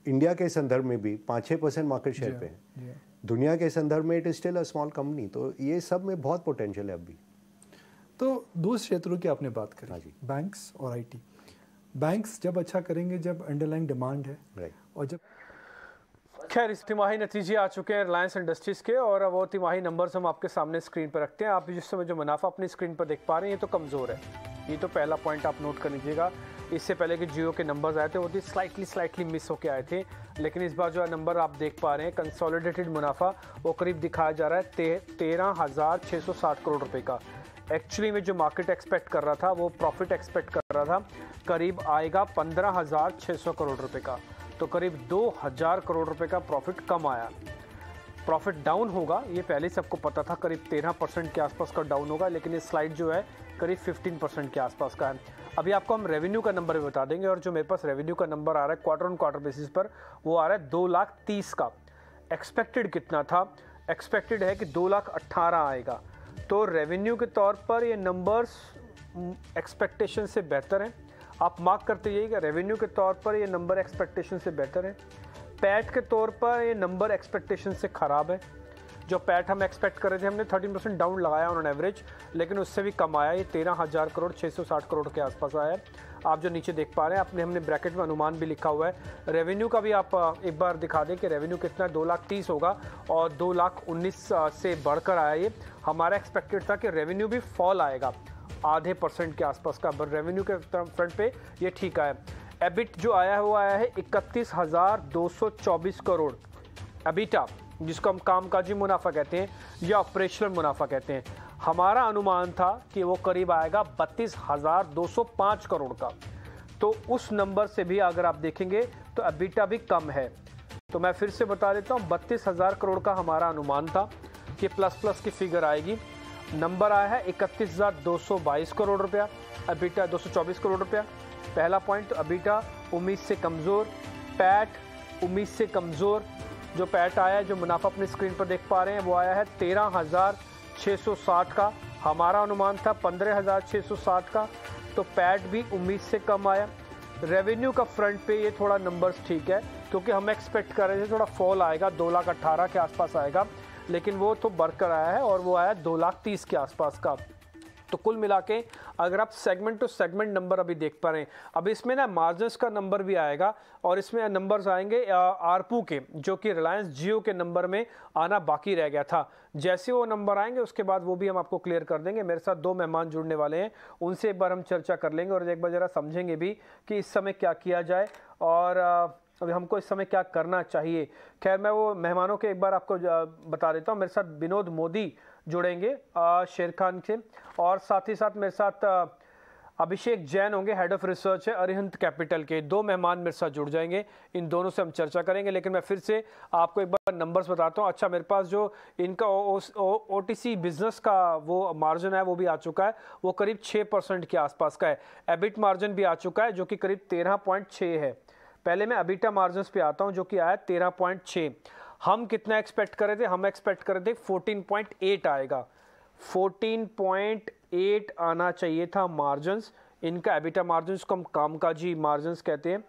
इंडिया के संदर्भ में भी 5-6% मार्केट शेयर पे है, दुनिया के संदर्भ में it is still a small company. तो ये सब में बहुत पोटेंशियल है अभी। तो दो क्षेत्रों की आपने बात करी, बैंक्स और IT। बैंक्स जब अच्छा करेंगे जब अंडरलाइंग डिमांड है, और जब खैर इस तिमाही नतीजे आ चुके हैं रिलायंस इंडस्ट्रीज़ के, और अब वो तिमाही नंबर्स हम आपके सामने स्क्रीन पर रखते हैं। आप जिस समय जो मुनाफा अपनी स्क्रीन पर देख पा रहे हैं ये तो कमज़ोर है, ये तो पहला पॉइंट आप नोट कर लीजिएगा। इससे पहले कि जियो के नंबर्स आए थे वो स्लाइटली मिस होके आए थे, लेकिन इस बार जो है नंबर आप देख पा रहे हैं, कंसोलिडेटेड मुनाफा वो करीब दिखाया जा रहा है 13,660 करोड़ रुपए का। एक्चुअली में जो मार्केट एक्सपेक्ट कर रहा था, वो प्रॉफिट एक्सपेक्ट कर रहा था करीब आएगा 15,600 करोड़ रुपए का, तो करीब 2,000 करोड़ रुपए का प्रॉफिट कम आया। प्रॉफिट डाउन होगा ये पहले सबको पता था, करीब 13% के आसपास का डाउन होगा, लेकिन ये स्लाइड जो है करीब 15% के आसपास का है। अभी आपको हम रेवेन्यू का नंबर भी बता देंगे, और जो मेरे पास रेवेन्यू का नंबर आ रहा है क्वार्टर ऑन क्वार्टर बेसिस पर, वो आ रहा है 2,30,000 का। एक्सपेक्टेड कितना था? एक्सपेक्टेड है कि 2,18,000 आएगा, तो रेवेन्यू के तौर पर ये नंबर्स एक्सपेक्टेशन से बेहतर हैं। आप मार्क करते जाइएगा, रेवेन्यू के तौर पर ये नंबर एक्सपेक्टेशन से बेहतर है। पैट के तौर पर ये नंबर एक्सपेक्टेशन से ख़राब है। जो पैट हम एक्सपेक्ट कर रहे थे, हमने 13% डाउन लगाया ऑन एवरेज, लेकिन उससे भी कम आया। ये 13,000 करोड़ 660 करोड़ के आसपास आया है। आप जो नीचे देख पा रहे हैं, हमने ब्रैकेट में अनुमान भी लिखा हुआ है। रेवेन्यू का भी आप एक बार दिखा दें कि रेवेन्यू कितना 2,30,000 होगा, और 2,19,000 से बढ़कर आया। ये हमारा एक्सपेक्टेड था कि रेवेन्यू भी फॉल आएगा %0.5 के आसपास का, बट रेवेन्यू के फ्रंट पे ये ठीक आया। एबिट जो आया है वो आया है 31,224 करोड़। एबिटा, जिसको हम कामकाजी मुनाफा कहते हैं या ऑपरेशनल मुनाफा कहते हैं, हमारा अनुमान था कि वो करीब आएगा 32,205 करोड़ का। तो उस नंबर से भी अगर आप देखेंगे तो एबिटा भी कम है। तो मैं फिर से बता देता हूँ, 32,000 करोड़ का हमारा अनुमान था कि प्लस की फिगर आएगी। नंबर आया है 31,222 करोड़ रुपया, एबिटा 224 करोड़ रुपया। पहला पॉइंट, एबिटा उम्मीद से कमज़ोर, पैट उम्मीद से कमज़ोर। जो पैट आया है, जो मुनाफा अपनी स्क्रीन पर देख पा रहे हैं, वो आया है 13,660 का। हमारा अनुमान था 15,660 का, तो पैट भी उम्मीद से कम आया। रेवेन्यू का फ्रंट पे ये थोड़ा नंबर्स ठीक है, क्योंकि हम एक्सपेक्ट कर रहे थे थोड़ा फॉल आएगा, 2,18,000 के आसपास आएगा, लेकिन वो तो बढ़कर आया है और वो आया 2,30,000 के आसपास का। तो कुल मिला के अगर आप सेगमेंट टू सेगमेंट नंबर अभी देख पा रहे हैं, अब इसमें ना मार्जिन्स का नंबर भी आएगा, और इसमें नंबर्स आएंगे आरपू के, जो कि रिलायंस जियो के नंबर में आना बाकी रह गया था। जैसे वो नंबर आएंगे उसके बाद वो भी हम आपको क्लियर कर देंगे। मेरे साथ 2 मेहमान जुड़ने वाले हैं, उनसे एक बार हम चर्चा कर लेंगे और एक बार ज़रा समझेंगे भी कि इस समय क्या किया जाए और अभी हमको इस समय क्या करना चाहिए। खैर, मैं वो मेहमानों के एक बार आपको बता देता हूँ। मेरे साथ विनोद मोदी जुड़ेंगे शेर खान से, और साथ ही साथ मेरे साथ अभिषेक जैन होंगे, हेड ऑफ रिसर्च है अरिहंत कैपिटल के। 2 मेहमान मेरे साथ जुड़ जाएंगे, इन दोनों से हम चर्चा करेंगे। लेकिन मैं फिर से आपको एक बार नंबर्स बताता हूँ। अच्छा, मेरे पास जो इनका OTC बिजनेस का वो मार्जिन है वो भी आ चुका है, वो करीब 6% के आसपास का है। एबिट मार्जिन भी आ चुका है जो कि करीब 13.6 है। पहले मैं एबिटा मार्जिन्स पे आता हूँ, जो कि आया 13.6। हम कितना एक्सपेक्ट कर रहे थे? हम एक्सपेक्ट कर रहे थे 14.8 आएगा। 14.8 आना चाहिए था मार्जिन्स। इनका एबिटा मार्जिन्स को हम कामकाजी मार्जिन्स कहते हैं,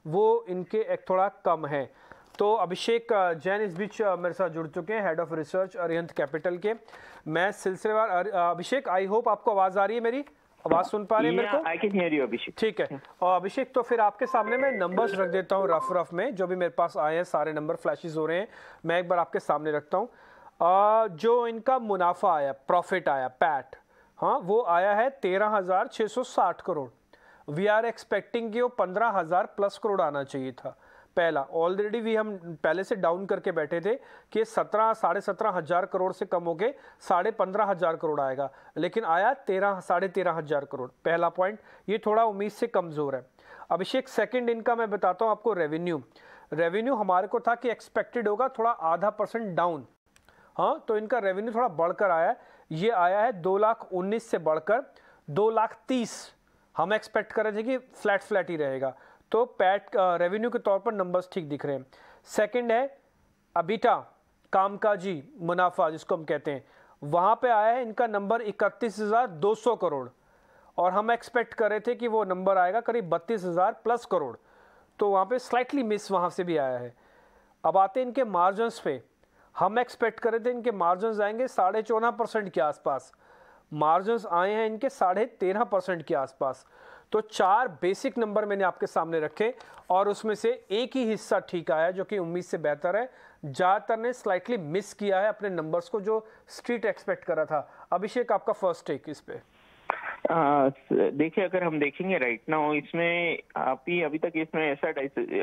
वो इनके एक थोड़ा कम है। तो अभिषेक जैन इस बीच मेरे साथ जुड़ चुके हैं, head of research Arihant capital के। मैं सिलसिलेवार अभिषेक, आई होप आपको आवाज़ आ रही है, मेरी आवाज सुन पा रहे हैं मेरे को? आई कैन हियर यू अभिषेक। ठीक है, और अभिषेक तो फिर आपके सामने मैं नंबर्स रख देता हूँ रफ में, जो भी मेरे पास आए हैं सारे नंबर फ्लैशेस हो रहे हैं, मैं एक बार आपके सामने रखता हूँ। जो इनका मुनाफा आया, प्रॉफिट आया, पैट, हाँ, वो आया है 13,660 करोड़। वी आर एक्सपेक्टिंग कि वो 15,000 प्लस करोड़ आना चाहिए था। पहला ऑलरेडी भी हम पहले से डाउन करके बैठे थे कि 17,500 करोड़ से कम होके 15,500 करोड़ आएगा, लेकिन आया 13,500 करोड़। पहला पॉइंट, ये थोड़ा उम्मीद से कमज़ोर है। अभिषेक, सेकंड इनका मैं बताता हूँ आपको। रेवेन्यू हमारे को था कि एक्सपेक्टेड होगा थोड़ा 0.5% डाउन, हाँ, तो इनका रेवेन्यू थोड़ा बढ़कर आया है। ये आया है 2,19,000 से बढ़कर 2,30,000। हम एक्सपेक्ट कर रहे थे कि फ्लैट ही रहेगा, तो पैट रेवेन्यू के तौर पर नंबर्स ठीक दिख रहे हैं। सेकंड है अबिटा, कामकाजी मुनाफा जिसको हम कहते हैं, वहाँ पे आया है इनका नंबर 31,200 करोड़, और हम एक्सपेक्ट कर रहे थे कि वो नंबर आएगा करीब 32,000 प्लस करोड़, तो वहाँ पे स्लाइटली मिस वहाँ से भी आया है। अब आते हैं इनके मार्जिन्स पे। हम एक्सपेक्ट कर रहे थे इनके मार्जिन्स आएंगे 14.5% के आसपास, मार्जिन्स आए हैं इनके 13.5% के आसपास। तो 4 बेसिक नंबर मैंने आपके सामने रखे, और उसमें से एक ही हिस्सा ठीक आया जो कि उम्मीद से बेहतर है। ज़्यादातर ने स्लाइटली मिस किया है अपने नंबर्स को, जो स्ट्रीट एक्सपेक्ट कर रहा था। अभिषेक, आपका फर्स्ट टेक इस पे। देखिए, अगर हम देखेंगे राइट नाउ, इसमें आप ही अभी तक इसमें ऐसा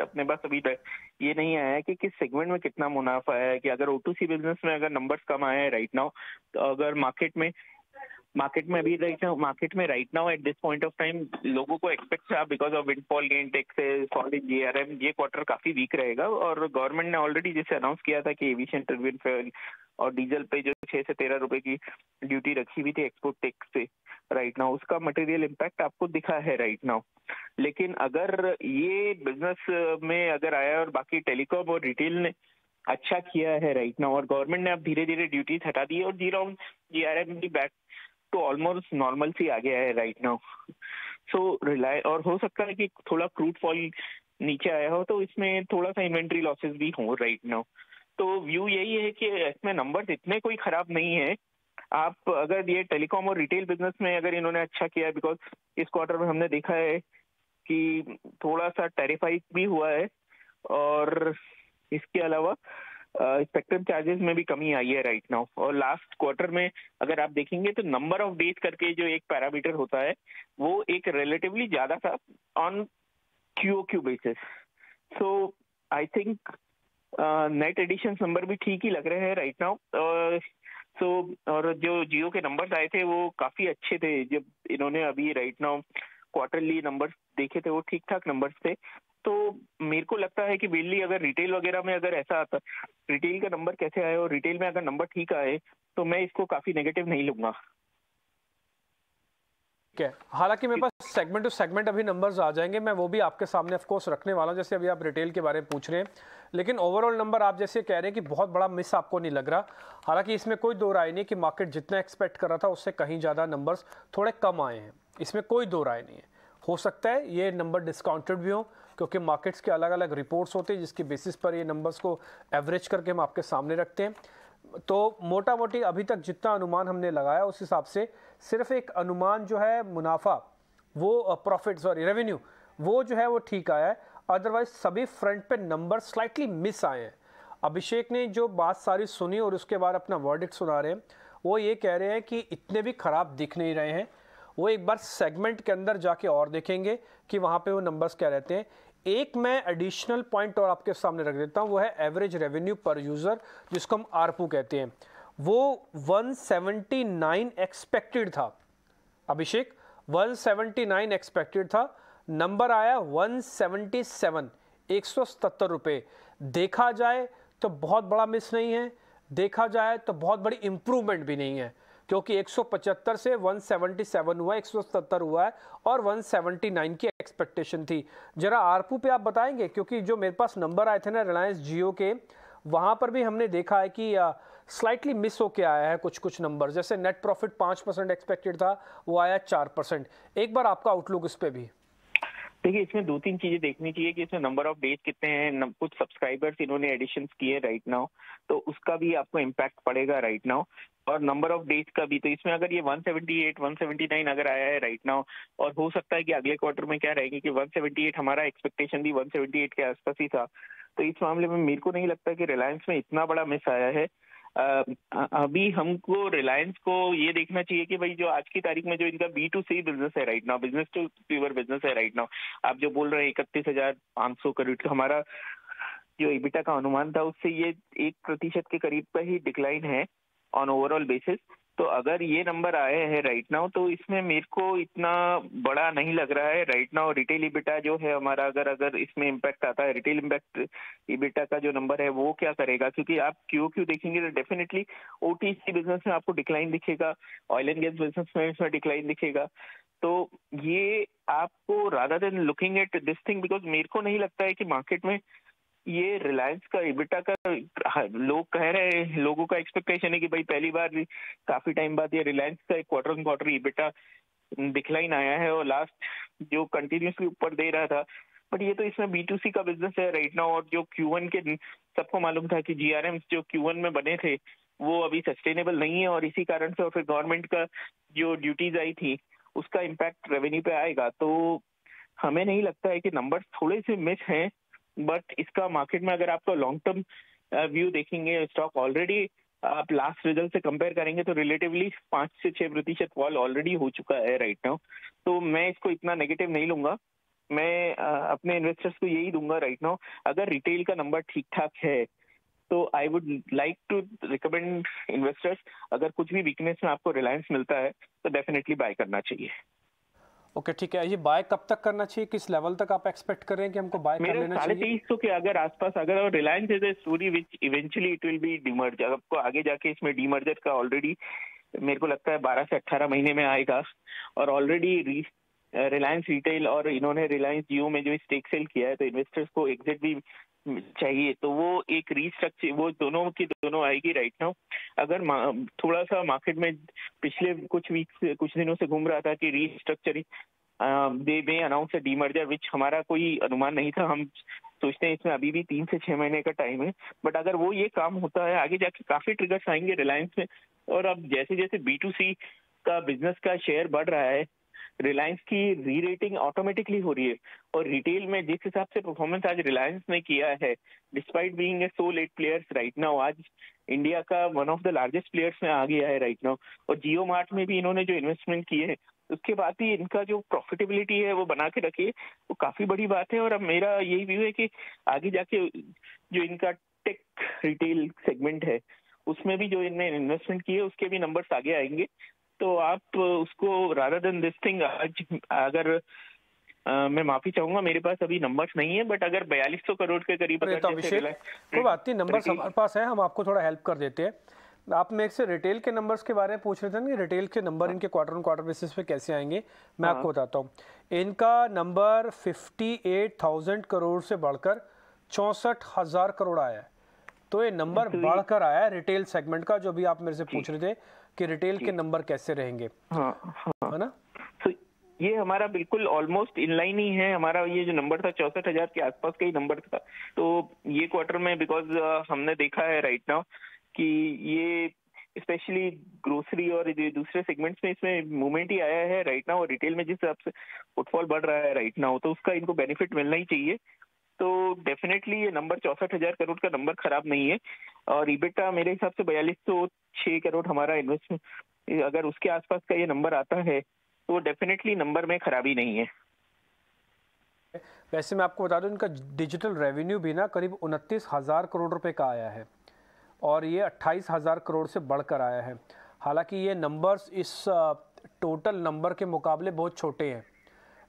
अपने पास अभी तक ये नहीं आया है कि किस सेगमेंट में कितना मुनाफा है, कि अगर O2C बिजनेस में अगर नंबर्स कम आए हैं राइट नाउ, तो अगर मार्केट में अभी मार्केट में right now at this point of time लोगों को एक्सपेक्ट था because of windfall gain taxes, fall in GRM, ये क्वार्टर काफी वीक रहेगा। और गवर्नमेंट ने ऑलरेडी जैसे अनाउंस किया था कि एविएशन टर्बाइन फ्यूल और डीजल पे जो 6 से 13 रुपए की ड्यूटी रखी हुई थी एक्सपोर्ट टैक्स से राइट नाउ, उसका मटेरियल इम्पैक्ट आपको दिखा है राइट नाउ। लेकिन अगर ये बिजनेस में अगर आया और बाकी टेलीकॉम और रिटेल ने अच्छा किया है राइट नाउ, और गवर्नमेंट ने अब धीरे धीरे ड्यूटीज हटा दी और GRM भी बैक तो ऑलमोस्ट नॉर्मल सी आ गया है राइट नाउ। सो और हो सकता है कि थोड़ा क्रूड फॉल नीचे आया हो तो इसमें थोड़ा सा इन्वेंट्री लॉसेस भी हो राइट नाउ। तो व्यू यही है कि इसमें नंबर्स इतने कोई खराब नहीं है। आप अगर ये टेलीकॉम और रिटेल बिजनेस में अगर इन्होंने अच्छा किया है, बिकॉज इस क्वार्टर में हमने देखा है कि थोड़ा सा टेरिफाइड भी हुआ है, और इसके अलावा स्पेक्ट्रम चार्जेस में भी कमी आई है राइट नाउ। और लास्ट क्वार्टर में अगर आप देखेंगे तो नंबर ऑफ डेज करके जो एक पैरामीटर होता है वो एक रिलेटिवली ज्यादा था on QOQ basis. So I think net addition number भी ठीक ही लग रहे हैं राइट नाउ। और जो जियो के नंबर्स आए थे वो काफी अच्छे थे, जब इन्होंने अभी राइट नाउ क्वार्टरली नंबर्स देखे थे वो ठीक ठाक नंबर्स थे। तो मेरे को लगता है कि बिल्ली अगर रिटेल वगैरह में अगर ऐसा आता, रिटेल का नंबर कैसे आए और रिटेल में अगर नंबर ठीक आए तो मैं इसको काफी नेगेटिव नहीं लूंगा। ठीक है, हालांकि मेरे पास सेगमेंट टू सेगमेंट अभी नंबर्स आ जाएंगे, मैं वो भी आपके सामने ऑफ कोर्स रखने वाला हूं, जैसे अभी आप रिटेल के बारे में पूछ रहे हैं। लेकिन ओवरऑल नंबर आप जैसे कह रहे हैं कि बहुत बड़ा मिस आपको नहीं लग रहा। हालांकि इसमें कोई दो राय नहीं कि मार्केट जितना एक्सपेक्ट कर रहा था उससे कहीं ज़्यादा नंबर्स थोड़े कम आए हैं, इसमें कोई दो राय नहीं है। हो सकता है ये नंबर डिस्काउंटेड भी हो, क्योंकि मार्केट्स के अलग अलग रिपोर्ट्स होते हैं जिसके बेसिस पर ये नंबर्स को एवरेज करके हम आपके सामने रखते हैं। तो मोटा मोटी अभी तक जितना अनुमान हमने लगाया उस हिसाब से सिर्फ एक अनुमान जो है मुनाफा, वो रेवेन्यू वो जो है वो ठीक आया है। अदरवाइज सभी फ्रंट पे नंबर स्लाइटली मिस आए हैं। अभिषेक ने जो बात सारी सुनी और उसके बाद अपना वर्डिक्ट सुना रहे हैं, वो ये कह रहे हैं कि इतने भी खराब दिख नहीं रहे हैं। वो एक बार सेगमेंट के अंदर जाके और देखेंगे कि वहाँ पे वो नंबर्स क्या रहते हैं। एक मैं एडिशनल पॉइंट और आपके सामने रख देता हूँ, वो है एवरेज रेवेन्यू पर यूज़र, जिसको हम ARPU कहते हैं। वो 179 एक्सपेक्टेड था अभिषेक, 179 एक्सपेक्टेड था, नंबर आया 177, 177 रुपये। देखा जाए तो बहुत बड़ा मिस नहीं है, देखा जाए तो बहुत बड़ी इंप्रूवमेंट भी नहीं है, क्योंकि 175 से 177 हुआ, 177 हुआ है और 179 की एक्सपेक्टेशन थी। जरा ARPU पे आप बताएंगे, क्योंकि जो मेरे पास नंबर आए थे ना रिलायंस जियो के, वहाँ पर भी हमने देखा है कि स्लाइटली मिस होके आया है कुछ नंबर। जैसे नेट प्रॉफिट 5% एक्सपेक्टेड था, वो आया 4%। एक बार आपका आउटलुक इस पे भी। देखिए, इसमें दो तीन चीजें देखनी चाहिए कि इसमें नंबर ऑफ डेज कितने हैं, कुछ सब्सक्राइबर्स इन्होंने एडिशंस किए राइट नाउ, तो उसका भी आपको इम्पैक्ट पड़ेगा राइट नाउ, और नंबर ऑफ डेज का भी। तो इसमें अगर ये 178, 179 अगर आया है राइट नाउ, और हो सकता है कि अगले क्वार्टर में क्या रहेगी कि 178, हमारा एक्सपेक्टेशन भी 178 के आसपास ही था। तो इस मामले में मेरे को नहीं लगता कि रिलायंस में इतना बड़ा मिस आया है। अभी हमको रिलायंस को ये देखना चाहिए कि भाई जो आज की तारीख में जो इनका B2C बिजनेस है right now, business to pure business है राइट नाउ, आप जो बोल रहे हैं 31,500 करोड़, हमारा जो EBITDA का अनुमान था उससे ये 1% के करीब का ही डिक्लाइन है ऑन ओवरऑल बेसिस। तो अगर ये नंबर आए हैं राइट नाउ तो इसमें मेरे को इतना बड़ा नहीं लग रहा है राइट नाउ। रिटेल EBITDA जो है हमारा, अगर इसमें इम्पैक्ट आता है, रिटेल इम्पैक्ट EBITDA का जो नंबर है वो क्या करेगा, क्योंकि आप QOQ देखेंगे तो डेफिनेटली OTC बिजनेस में आपको डिक्लाइन दिखेगा, ऑयल एंड गैस बिजनेस में इसमें डिक्लाइन दिखेगा। तो ये आपको rather than looking at this thing, because मेरे को नहीं लगता है कि मार्केट में ये रिलायंस का EBITDA का लोग कह रहे हैं, लोगों का एक्सपेक्टेशन है कि भाई पहली बार काफी टाइम बाद ये रिलायंस का एक क्वार्टर क्वार्टर EBITDA डिक्लाइन आया है, और लास्ट जो कंटिन्यूसली ऊपर दे रहा था। बट ये तो इसमें B2C का बिजनेस है राइट नाउ, और जो Q1 के सबको मालूम था कि GRM जो Q1 में बने थे वो अभी सस्टेनेबल नहीं है, और इसी कारण से और फिर गवर्नमेंट का जो ड्यूटीज आई थी उसका इम्पैक्ट रेवेन्यू पे आएगा। तो हमें नहीं लगता है कि नंबर्स थोड़े से मिस हैं, बट इसका मार्केट में अगर आपको लॉन्ग टर्म व्यू देखेंगे, स्टॉक ऑलरेडी आप लास्ट रिजल्ट से कंपेयर करेंगे तो रिलेटिवली 5 से 6% फॉल ऑलरेडी हो चुका है राइट नाउ। तो मैं इसको इतना नेगेटिव नहीं लूंगा, मैं अपने इन्वेस्टर्स को यही दूंगा राइट नाउ, अगर रिटेल का नंबर ठीक ठाक है तो I would like to recommend investors, अगर कुछ भी वीकनेस में आपको रिलायंस मिलता है तो डेफिनेटली बाय करना चाहिए। ओके ठीक है, ये बाय कब तक करना चाहिए, किस लेवल तक आप एक्सपेक्ट कर रहे हैं कि हमको बाय कर लेना चाहिए? 2350 के अगर आसपास, अगर Reliance is a story which eventually it will B demerger, आपको आगे जाके इसमें डीमर्जर का ऑलरेडी मेरे को लगता है 12 से 18 महीने में आएगा, और ऑलरेडी रिलायंस रिटेल और इन्होंने रिलायंस जियो में जो स्टेक सेल किया है तो इन्वेस्टर्स को एग्जिट भी चाहिए, तो वो एक रीस्ट्रक्चर वो दोनों की दोनों आएगी राइट नाउ। अगर थोड़ा सा मार्केट में पिछले कुछ दिनों से घूम रहा था कि restructuring they may announce a demerger, which हमारा कोई अनुमान नहीं था, हम सोचते हैं इसमें अभी भी 3 से 6 महीने का टाइम है, बट अगर वो ये काम होता है आगे जाके काफी ट्रिगर्स आएंगे रिलायंस में। और अब जैसे जैसे B2C का बिजनेस का शेयर बढ़ रहा है, रिलायंस की री रेटिंग ऑटोमेटिकली हो रही है, और रिटेल में जिस हिसाब से परफॉर्मेंस आज रिलायंस ने किया है despite being a so let players right now, आज इंडिया का one of the largest players में आ गया है राइट नाउ। और जियो मार्ट में भी इन्होंने जो इन्वेस्टमेंट किए है उसके बाद ही इनका जो प्रॉफिटेबिलिटी है वो बना के रखी है, वो काफी बड़ी बात है। और अब मेरा यही व्यू है कि आगे जाके जो इनका टेक रिटेल सेगमेंट है उसमें भी जो इनने इन्वेस्टमेंट किए उसके भी नंबर्स आगे आएंगे, तो आप उसको रादर देन दिस थिंग, आज अगर मैं माफी चाहूंगा मेरे पास अभी नंबर्स नहीं है, बट अगर 4200 करोड़ के करीब, तो कोई बात नहीं, नंबर्स हमारे पास है, हम आपको थोड़ा हेल्प कर देते हैं। आप मेरे से रिटेल के नंबर्स के बारे में पूछ रहे थे ना, रिटेल के नंबर इनके क्वार्टर ऑन क्वार्टर बेसिस पे कैसे आएंगे, मैं आपको बताता हूँ। इनका नंबर 58,000 करोड़ से बढ़कर 64,000 करोड़ आया है, तो ये नंबर बढ़कर आया है रिटेल सेगमेंट का, जो भी आप मेरे से पूछ रहे थे कि रिटेल के नंबर कैसे रहेंगे, है ना? तो ये हमारा बिल्कुल ऑलमोस्ट इनलाइन ही है, हमारा ये जो नंबर था 64,000 के आसपास का ही नंबर था। तो ये क्वार्टर में बिकॉज हमने देखा है राइट नाउ कि ये स्पेशली ग्रोसरी और दूसरे सेगमेंट्स में इसमें मूवमेंट ही आया है राइट नाउ, और रिटेल में जिस हिसाब से फुटफॉल बढ़ रहा है राइट नाउ तो उसका इनको बेनिफिट मिलना ही चाहिए। तो डेफिनेटली ये नंबर 64,000 करोड़ का नंबर खराब नहीं है, और इबिटा मेरे हिसाब से 4206 करोड़ हमारा इन्वेस्टमेंट, अगर उसके आसपास का ये नंबर आता है तो डेफिनेटली नंबर में खराबी नहीं है। वैसे मैं आपको बता दूं इनका डिजिटल रेवेन्यू भी ना करीब 29,000 करोड़ रुपए का आया है, और ये 28,000 करोड़ से बढ़कर आया है। हालांकि ये नंबर्स इस टोटल नंबर के मुकाबले बहुत छोटे हैं,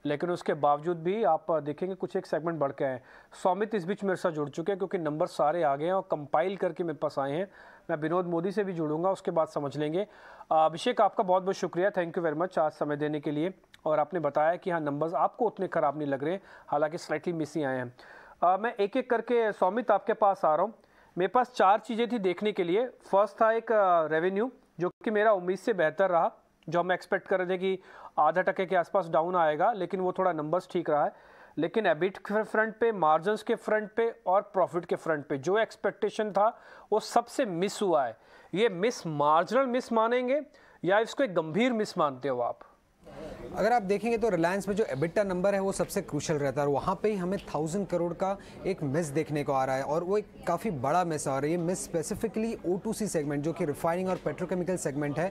लेकिन उसके बावजूद भी आप देखेंगे कुछ एक सेगमेंट बढ़ के आए। सौमित इस बीच मेरे साथ जुड़ चुके हैं क्योंकि नंबर सारे आ गए हैं और कंपाइल करके मेरे पास आए हैं। मैं विनोद मोदी से भी जुड़ूंगा, उसके बाद समझ लेंगे। अभिषेक, आपका बहुत बहुत शुक्रिया, थैंक यू वेरी मच आज समय देने के लिए, और आपने बताया कि हाँ नंबर्स आपको उतने ख़राब नहीं लग रहे, हालांकि स्लाइटली मिस ही आए हैं। मैं एक एक करके सौमित आपके पास आ रहा हूँ। मेरे पास 4 चीज़ें थी देखने के लिए। फर्स्ट था एक रेवेन्यू, जो कि मेरा उम्मीद से बेहतर रहा, जो हम एक्सपेक्ट कर रहे थे कि आधा टके के आसपास डाउन आएगा, लेकिन वो थोड़ा नंबर्स ठीक रहा है। लेकिन एबिट के फ्रंट पे, मार्जिन्स के फ्रंट पे और प्रॉफिट के फ्रंट पे जो एक्सपेक्टेशन था वो सबसे मिस हुआ है। ये मिस मार्जिनल मिस मानेंगे या इसको एक गंभीर मिस मानते हो आप? अगर आप देखेंगे तो रिलायंस में जो एबिटा नंबर है वो सबसे क्रूशल रहता है, और वहाँ पे ही हमें 1000 करोड़ का एक मिस देखने को आ रहा है, और वो एक काफ़ी बड़ा मिस आ रहा है। ये मिस स्पेसिफिकली O2C सेगमेंट जो कि रिफाइनिंग और पेट्रोकेमिकल सेगमेंट है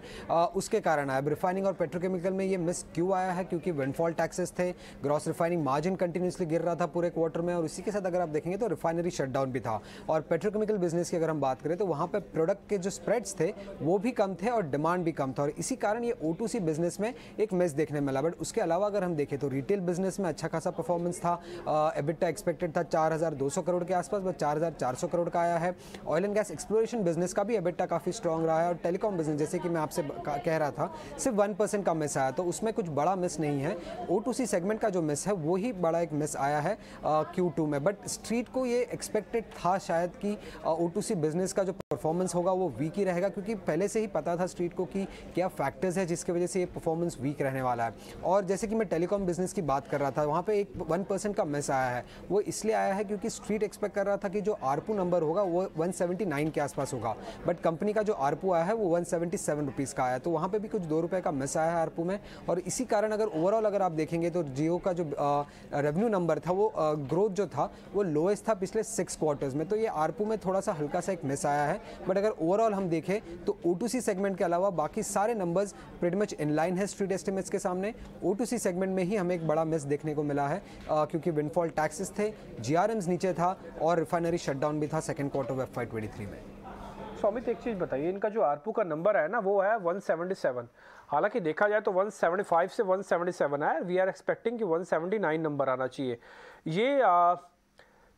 उसके कारण आया। रिफाइनिंग और पेट्रोकेमिकल में ये मिस क्यों आया है? क्योंकि विंडफॉल टैक्सेस थे, ग्रॉस रिफाइनिंग मार्जिन कंटिन्यूसली गिर रहा था पूरे क्वार्टर में, और इसी के साथ अगर आप देखेंगे तो रिफाइनरी शटडाउन भी था। और पेट्रोकेमिकल बिजनेस की अगर हम बात करें तो वहाँ पर प्रोडक्ट के जो स्प्रेड्स थे वो भी कम थे और डिमांड भी कम था, और इसी कारण ये O2C बिजनेस में एक मिस देखने मिला। बट उसके अलावा अगर हम देखें तो रिटेल बिजनेस में अच्छा खासा परफॉर्मेंस था। एबिटा एक्सपेक्टेड था 4,200 करोड़ के आसपास, बस 4,400 करोड़ का आया है। Oil and gas exploration business का भी एबिटा काफ़ी स्ट्रॉन्ग रहा है, और टेलीकॉम बिजनेस जैसे कि मैं आपसे कह रहा था सिर्फ 1% का मिस आया, तो उसमें कुछ बड़ा मिस नहीं है। O2C सेगमेंट का जो मिस है वही बड़ा एक मिस आया है Q2 में। बट स्ट्रीट को ये एक्सपेक्टेड था शायद कि O2C बिजनेस का जो परफॉर्मेंस होगा वो वीक ही रहेगा, क्योंकि पहले से ही पता था स्ट्रीट को कि क्या फैक्टर्स है जिसकी वजह से ये परफॉर्मेंस वीक रहने वाला है। और जैसे कि मैं टेलीकॉम बिजनेस की बात कर रहा था, वहाँ पे एक 1% का मिस आया है। वो इसलिए आया है क्योंकि स्ट्रीट एक्सपेक्ट कर रहा था कि जो आरपू नंबर होगा वो 179 के आसपास होगा, बट कंपनी का जो आरपू आया है वो 177 रुपीज़ का आया, तो वहाँ पे भी कुछ 2 रुपये का मिस आया है आरपू में। और इसी कारण अगर ओवरऑल अगर आप देखेंगे तो जियो का जो रेवेन्यू नंबर था वो ग्रोथ जो था वो लोएस्ट था पिछले 6 क्वार्टर्स में, तो ये आरपू में थोड़ा सा हल्का सा एक मिस आया है। बट अगर ओवरऑल हम देखें तो O2C सेगमेंट के अलावा बाकी सारे numbers pretty much in line है स्ट्रीट एस्टिमेट्स के सामने। O2C सेगमेंट में ही हमें एक बड़ा मिस देखने को मिला है क्योंकि विंडफॉल टैक्सेस थे, GRMs नीचे था और रिफाइनरी शटडाउन भी था सेकंड क्वार्टर ऑफ FY23 में। स्वामित, एक चीज़ बताइए, इनका जो आरपू का नंबर है ना वो है 177, हालांकि देखा जाए तो 175 से 177 है, वी आर एक्सपेक्टिंग कि 179 नंबर आना चाहिए। ये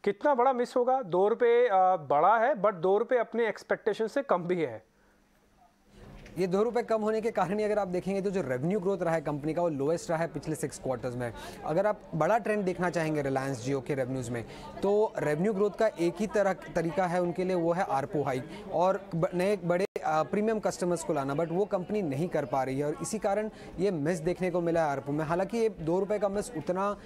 कितना बड़ा मिस होगा? 2 रुपये बड़ा है, बट 2 रुपये अपने एक्सपेक्टेशन से कम भी है। ये 2 रुपये कम होने के कारण ही अगर आप देखेंगे तो जो रेवेन्यू ग्रोथ रहा है कंपनी का वो लोएस्ट रहा है पिछले 6 क्वार्टर्स में। अगर आप बड़ा ट्रेंड देखना चाहेंगे रिलायंस जियो के रेवेन्यूज़ में, तो रेवेन्यू ग्रोथ का एक ही तरीका है उनके लिए, वो है आरपू हाइक और नए बड़े प्रीमियम कस्टमर्स को लाना, बट वो कंपनी नहीं कर पा रही है और इसी कारण ये मिस देखने को मिला है आरपू में। हालांकि ये 2 रुपये का मिस उतना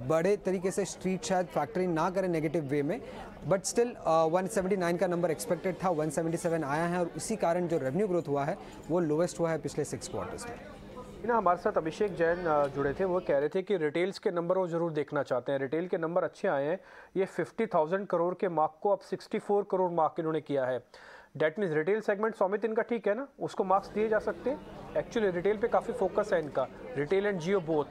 बड़े तरीके से स्ट्रीट शायद फैक्टरी ना करे नेगेटिव वे में, बट स्टिल 179 का नंबर एक्सपेक्टेड था, 177 आया है और इसी कारण जो रेवेन्यू ग्रोथ हुआ है वो लोएस्ट हुआ है पिछले 6 क्वार्टर्स में। ना हमारे साथ अभिषेक जैन जुड़े थे, वो कह रहे थे कि रिटेल्स के नंबर वो ज़रूर देखना चाहते हैं, रिटेल के नंबर अच्छे आए हैं। ये 50,000 करोड़ के मार्क को अब 64 करोड़ मार्क इन्होंने किया है। That means retail segment Swamit इनका ठीक है ना, उसको मार्क्स दिए जा सकते हैं। एक्चुअली रिटेल पे काफ़ी फोकस है इनका, retail and Jio both.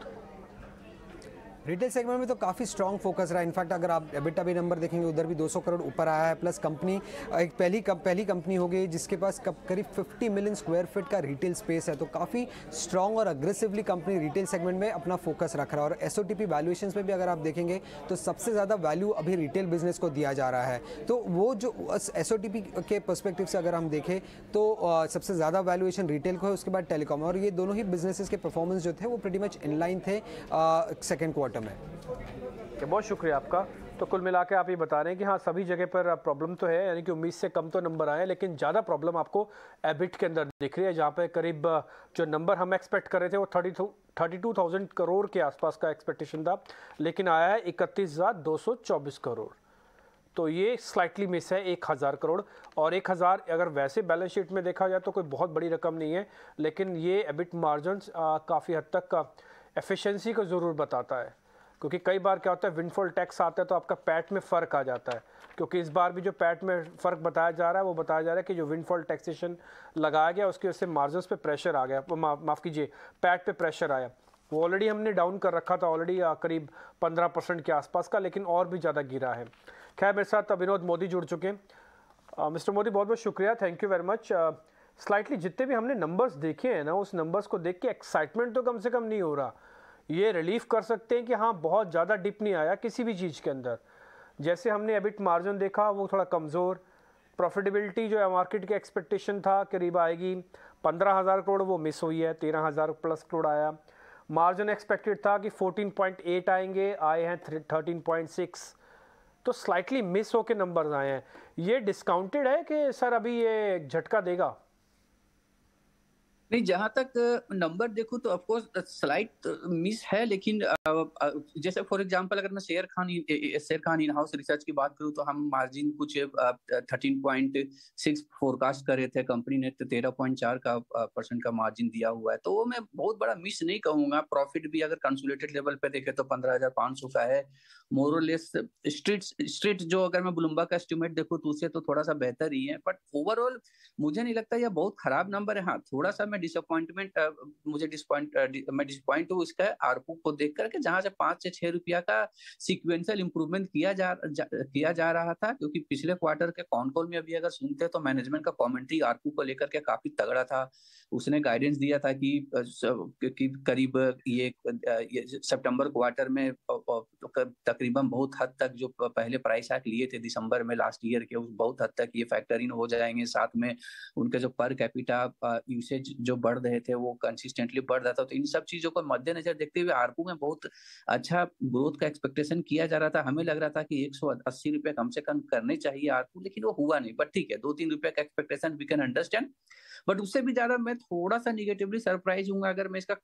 Retail segment में तो काफ़ी स्ट्रॉन्ग फोकस रहा है। इनफैक्ट अगर आप एबिटा भी नंबर देखेंगे उधर भी 200 करोड़ ऊपर आया है, प्लस कंपनी एक पहली कंपनी हो गई जिसके पास करीब 50 मिलियन स्क्वायर फीट का रिटेल स्पेस है, तो काफ़ी स्ट्रॉन्ग और अग्रेसिवली कंपनी रिटेल सेगमेंट में अपना फोकस रख रहा है। और एसओटीपी वैल्यूएशंस में भी अगर आप देखेंगे तो सबसे ज़्यादा वैल्यू अभी रिटेल बिजनेस को दिया जा रहा है, तो वो जो एसओटीपी के पर्सपेक्टिव से अगर हम देखें तो सबसे ज़्यादा वैल्यूएशन रिटेल को है, उसके बाद टेलीकॉम, और ये दोनों ही बिजनेसेस के परफॉर्मेंस जो थे वो प्रीटी मच इन लाइन थे सेकेंड क्वार्टर में। बहुत शुक्रिया आपका। तो कुल मिला के आप ये बता रहे हैं कि हाँ सभी जगह पर प्रॉब्लम तो है, यानी कि उम्मीद से कम तो नंबर आए, लेकिन ज़्यादा प्रॉब्लम आपको एबिट के अंदर दिख रही है, जहाँ पे करीब जो नंबर हम एक्सपेक्ट कर रहे थे वो 32,000 करोड़ के आसपास का एक्सपेक्टेशन था, लेकिन आया है 31,224 करोड़। तो ये स्लाइटली मिस है 1,000 करोड़, और 1,000 अगर वैसे बैलेंस शीट में देखा जाए तो कोई बहुत बड़ी रकम नहीं है, लेकिन ये एबिट मार्जिन्स काफ़ी हद तक एफिशिएंसी को ज़रूर बताता है, क्योंकि कई बार क्या होता है विंडफॉल टैक्स आता है तो आपका पैट में फ़र्क आ जाता है। क्योंकि इस बार भी जो पैट में फ़र्क बताया जा रहा है वो बताया जा रहा है कि जो विंडफॉल टैक्सेशन लगाया गया उसकी वजह से मार्जिन्स पे प्रेशर आ गया, माफ़ कीजिए पैट पे प्रेशर आया। वो ऑलरेडी हमने डाउन कर रखा था ऑलरेडी करीब 15% के आसपास का, लेकिन और भी ज़्यादा गिरा है। खैर मेरे साथ विनोद मोदी जुड़ चुके हैं। मिस्टर मोदी बहुत बहुत शुक्रिया, thank you very much. Slightly जितने भी हमने नंबर्स देखे हैं ना, उस नंबर्स को देख के एक्साइटमेंट तो कम से कम नहीं हो रहा। ये रिलीफ कर सकते हैं कि हाँ बहुत ज़्यादा डिप नहीं आया किसी भी चीज़ के अंदर। जैसे हमने एबिट मार्जिन देखा वो थोड़ा कमज़ोर, प्रॉफिटेबिलिटी जो है मार्केट के एक्सपेक्टेशन था करीब आएगी 15,000 करोड़, वो मिस हुई है, 13,000 प्लस करोड़ आया। मार्जिन एक्सपेक्टेड था कि 14.8 आएंगे, आए हैं 13.6, तो स्लाइटली मिस होके नंबर्स आए हैं। ये डिस्काउंटेड है कि सर अभी ये झटका देगा? नहीं, जहाँ तक नंबर देखूँ तो ऑफकोर्स स्लाइट मिस है, लेकिन जैसे फॉर एग्जांपल अगर मैं share Khan in house research की बात करूँ तो हम मार्जिन कुछ 13.6 फोरकास्ट कर रहे थे, कंपनी ने 13.4 का % का मार्जिन दिया हुआ है, तो वो मैं बहुत बड़ा मिस नहीं कहूँगा। प्रॉफिट भी अगर कंसोलिडेटेड लेवल पे देखे तो 15,500 का है, मोर और लेस। स्ट्रीट जो अगर मैं ब्लूमबर्ग का एस्टिमेट देखूँ तो उससे तो थोड़ा सा बेहतर ही है, बट ओवरऑल मुझे नहीं लगता यह बहुत खराब नंबर है। हाँ थोड़ा सा मैं डिसअपॉइंट हूँ इसका आरपू को देख करके, जहां से 5 से 6 रुपया का सीक्वेंशियल इंप्रूवमेंट किया जा रहा था, क्योंकि पिछले क्वार्टर के कॉन कॉल में अभी अगर सुनते तो मैनेजमेंट का कमेंट्री आरपू को लेकर के काफी तगड़ा था। उसने गाइडेंस दिया था कि करीब ये सितंबर क्वार्टर में तकरीबन बहुत हद तक जो पहले प्राइस हाइक लिए थे दिसंबर में लास्ट ईयर के, बहुत हद तक ये फैक्टर इन हो जाएंगे। साथ में उनके जो पर कैपिटा यूसेज जो बढ़ रहे थे वो कंसिस्टेंटली बढ़ रहा था, तो इन सब चीजों को मद्देनजर देखते हुए आरपू में बहुत अच्छा ग्रोथ का एक्सपेक्टेशन किया जा रहा था। हमें लग रहा था कि 180 रुपए कम से कम करने चाहिए आरपू, लेकिन वो हुआ नहीं। बट ठीक है, 2-3 रुपए का expectation we can understand, but उससे भी ज्यादा मैं थोड़ा सा निगेटिवली सरप्राइज हूँ अगर मैं इसका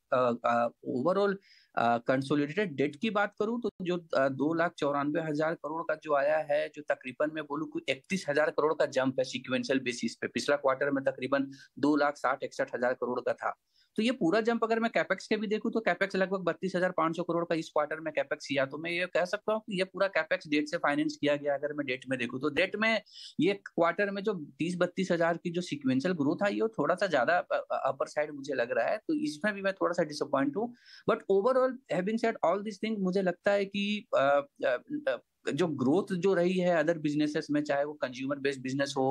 ओवरऑल कंसोलिडेटेड डेट की बात करूं तो जो 2,94,000 करोड़ का जो आया है, जो तकरीबन मैं बोलूं कि 31,000 करोड़ का जंप है सीक्वेंशियल बेसिस पे। पिछला क्वार्टर में तकरीबन 2,60,61,000 करोड़ का था। तो ये पूरा जंप अगर मैं कैपेक्स के भी देखूं तो कैपेक्स लगभग 32,500 करोड़ का इस क्वार्टर में कैपेक्स किया। तो मैं ये कह सकता हूं कि ये पूरा कैपेक्स डेट से फाइनेंस किया गया। अगर मैं डेट में देखूं तो डेट में ये क्वार्टर में जो 30-32,000 की जो सीक्वेंशियल ग्रोथ आई है थोड़ा सा ज्यादा अपर साइड मुझे लग रहा है, तो इसमें भी मैं थोड़ा सा डिसअपॉइंट हूँ। But overall having said all this thing, मुझे लगता है कि जो ग्रोथ जो रही है अदर बिजनेसेस में, चाहे वो कंज्यूमर बेस्ड बिजनेस हो,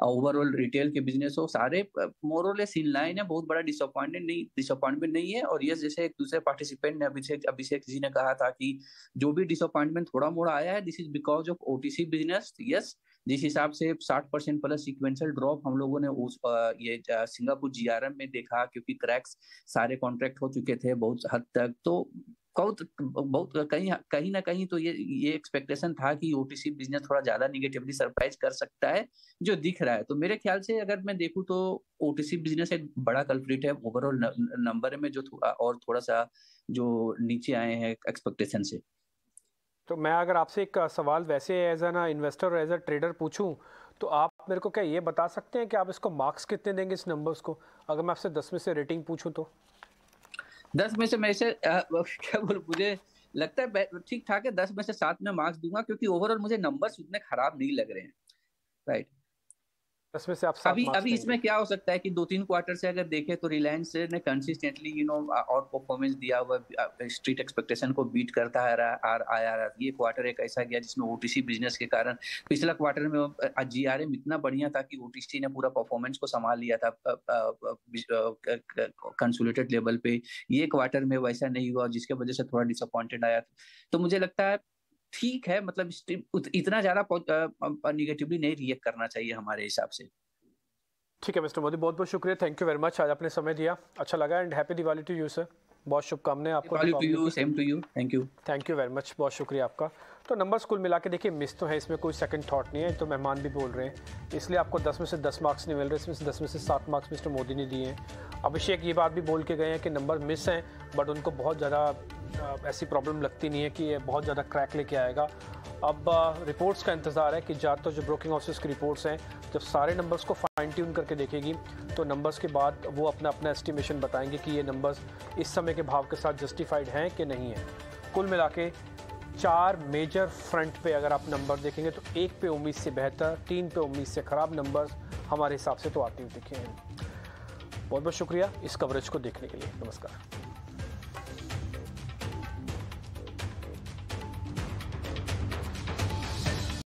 ओवरऑल रिटेल के बिजनेस हो, सारे मोर और लेस इन लाइन है। बहुत बड़ा डिसअपॉइंटमेंट नहीं है। और यस, जैसे एक दूसरे पार्टिसिपेंट ने अभिषेक जी ने कहा था कि जो भी डिसअपॉइंटमेंट थोड़ा मोड़ा आया है, this is because of OTC business. Yes, जिस हिसाब से 60% प्लस सीक्वेंशियल ड्रॉप हम लोगों ने उस ये सिंगापुर जीआरएम में देखा, क्योंकि क्रैक्स सारे कॉन्ट्रैक्ट हो चुके थे बहुत हद तक। तो बहुत कहीं ना कहीं तो ये एक्सपेक्टेशन था कि ओटीसी बिजनेस थोड़ा ज्यादा निगेटिवली सरप्राइज कर सकता है, जो दिख रहा है। तो मेरे ख्याल से अगर मैं देखूं तो ओटीसी बिजनेस एक बड़ा कल्प्रिट है ओवरऑल नंबर में, जो और थोड़ा सा जो नीचे आए हैं एक्सपेक्टेशन से। तो मैं अगर आपसे एक सवाल वैसे एज एन इन्वेस्टर और एज अ ट्रेडर पूछूं, तो आप मेरे को क्या ये बता सकते हैं कि आप इसको मार्क्स कितने देंगे इस नंबर्स को? अगर मैं आपसे 10 में से रेटिंग पूछूं तो 10 में से मैं इसे क्या बोलूं, मुझे लगता है ठीक ठाक है। 10 में से 7 में मार्क्स दूंगा, क्योंकि ओवरऑल मुझे नंबर्स उतने खराब नहीं लग रहे हैं। राइट, 10 में से आप अभी इसमें क्या हो सकता है कि 2-3 क्वार्टर से अगर देखें तो रिलायंस ने कंसिस्टेंटली और परफॉर्मेंस दिया हुआ, स्ट्रीट एक्सपेक्टेशन को बीट करता आया। ये क्वार्टर एक ऐसा गया जिसमें ओटीसी बिजनेस के कारण, पिछला क्वार्टर में जीआरएम इतना बढ़िया था कि ओटीसी ने पूरा परफॉर्मेंस को संभाल लिया था कंसोलिडेटेड लेवल पे। ये क्वार्टर में वैसा नहीं हुआ, जिसके वजह से थोड़ा डिसअपॉइंटेड आया। तो मुझे लगता है ठीक है, मतलब इतना ज्यादा निगेटिवली नहीं रिएक्ट करना चाहिए हमारे हिसाब से। ठीक है मिस्टर मोदी, बहुत बहुत शुक्रिया, थैंक यू वेरी मच, आज आपने समय दिया, अच्छा लगा। And happy Diwali to you sir, बहुत शुभकामनाएं आपको। Same to you, thank you very much, बहुत शुक्रिया आपका। तो नंबर्स कुल मिला के देखिए मिस तो है, इसमें कोई सेकंड थॉट नहीं है, तो मेहमान भी बोल रहे हैं, इसलिए आपको 10 में से 10 मार्क्स नहीं मिल रहे, इसमें से 10 में से 7 मार्क्स मिस्टर मोदी ने दिए हैं। अभिषेक ये बात भी बोल के गए हैं कि नंबर मिस हैं, बट उनको बहुत ज़्यादा ऐसी प्रॉब्लम लगती नहीं है कि ये बहुत ज़्यादा क्रैक लेके आएगा। अब रिपोर्ट्स का इंतज़ार है कि ज़्यादातर जो ब्रोकिंग हाउसेस की रिपोर्ट्स हैं, जब सारे नंबर्स को फाइन ट्यून करके देखेगी तो नंबर्स के बाद वो अपना एस्टिमेशन बताएंगे कि ये नंबर्स इस समय के भाव के साथ जस्टिफाइड हैं कि नहीं है। कुल मिला के 4 मेजर फ्रंट पे अगर आप नंबर देखेंगे तो 1 पे उम्मीद से बेहतर, 3 पे उम्मीद से ख़राब नंबर्स हमारे हिसाब से तो आते हुए दिखे हैं। बहुत बहुत शुक्रिया इस कवरेज को देखने के लिए, नमस्कार।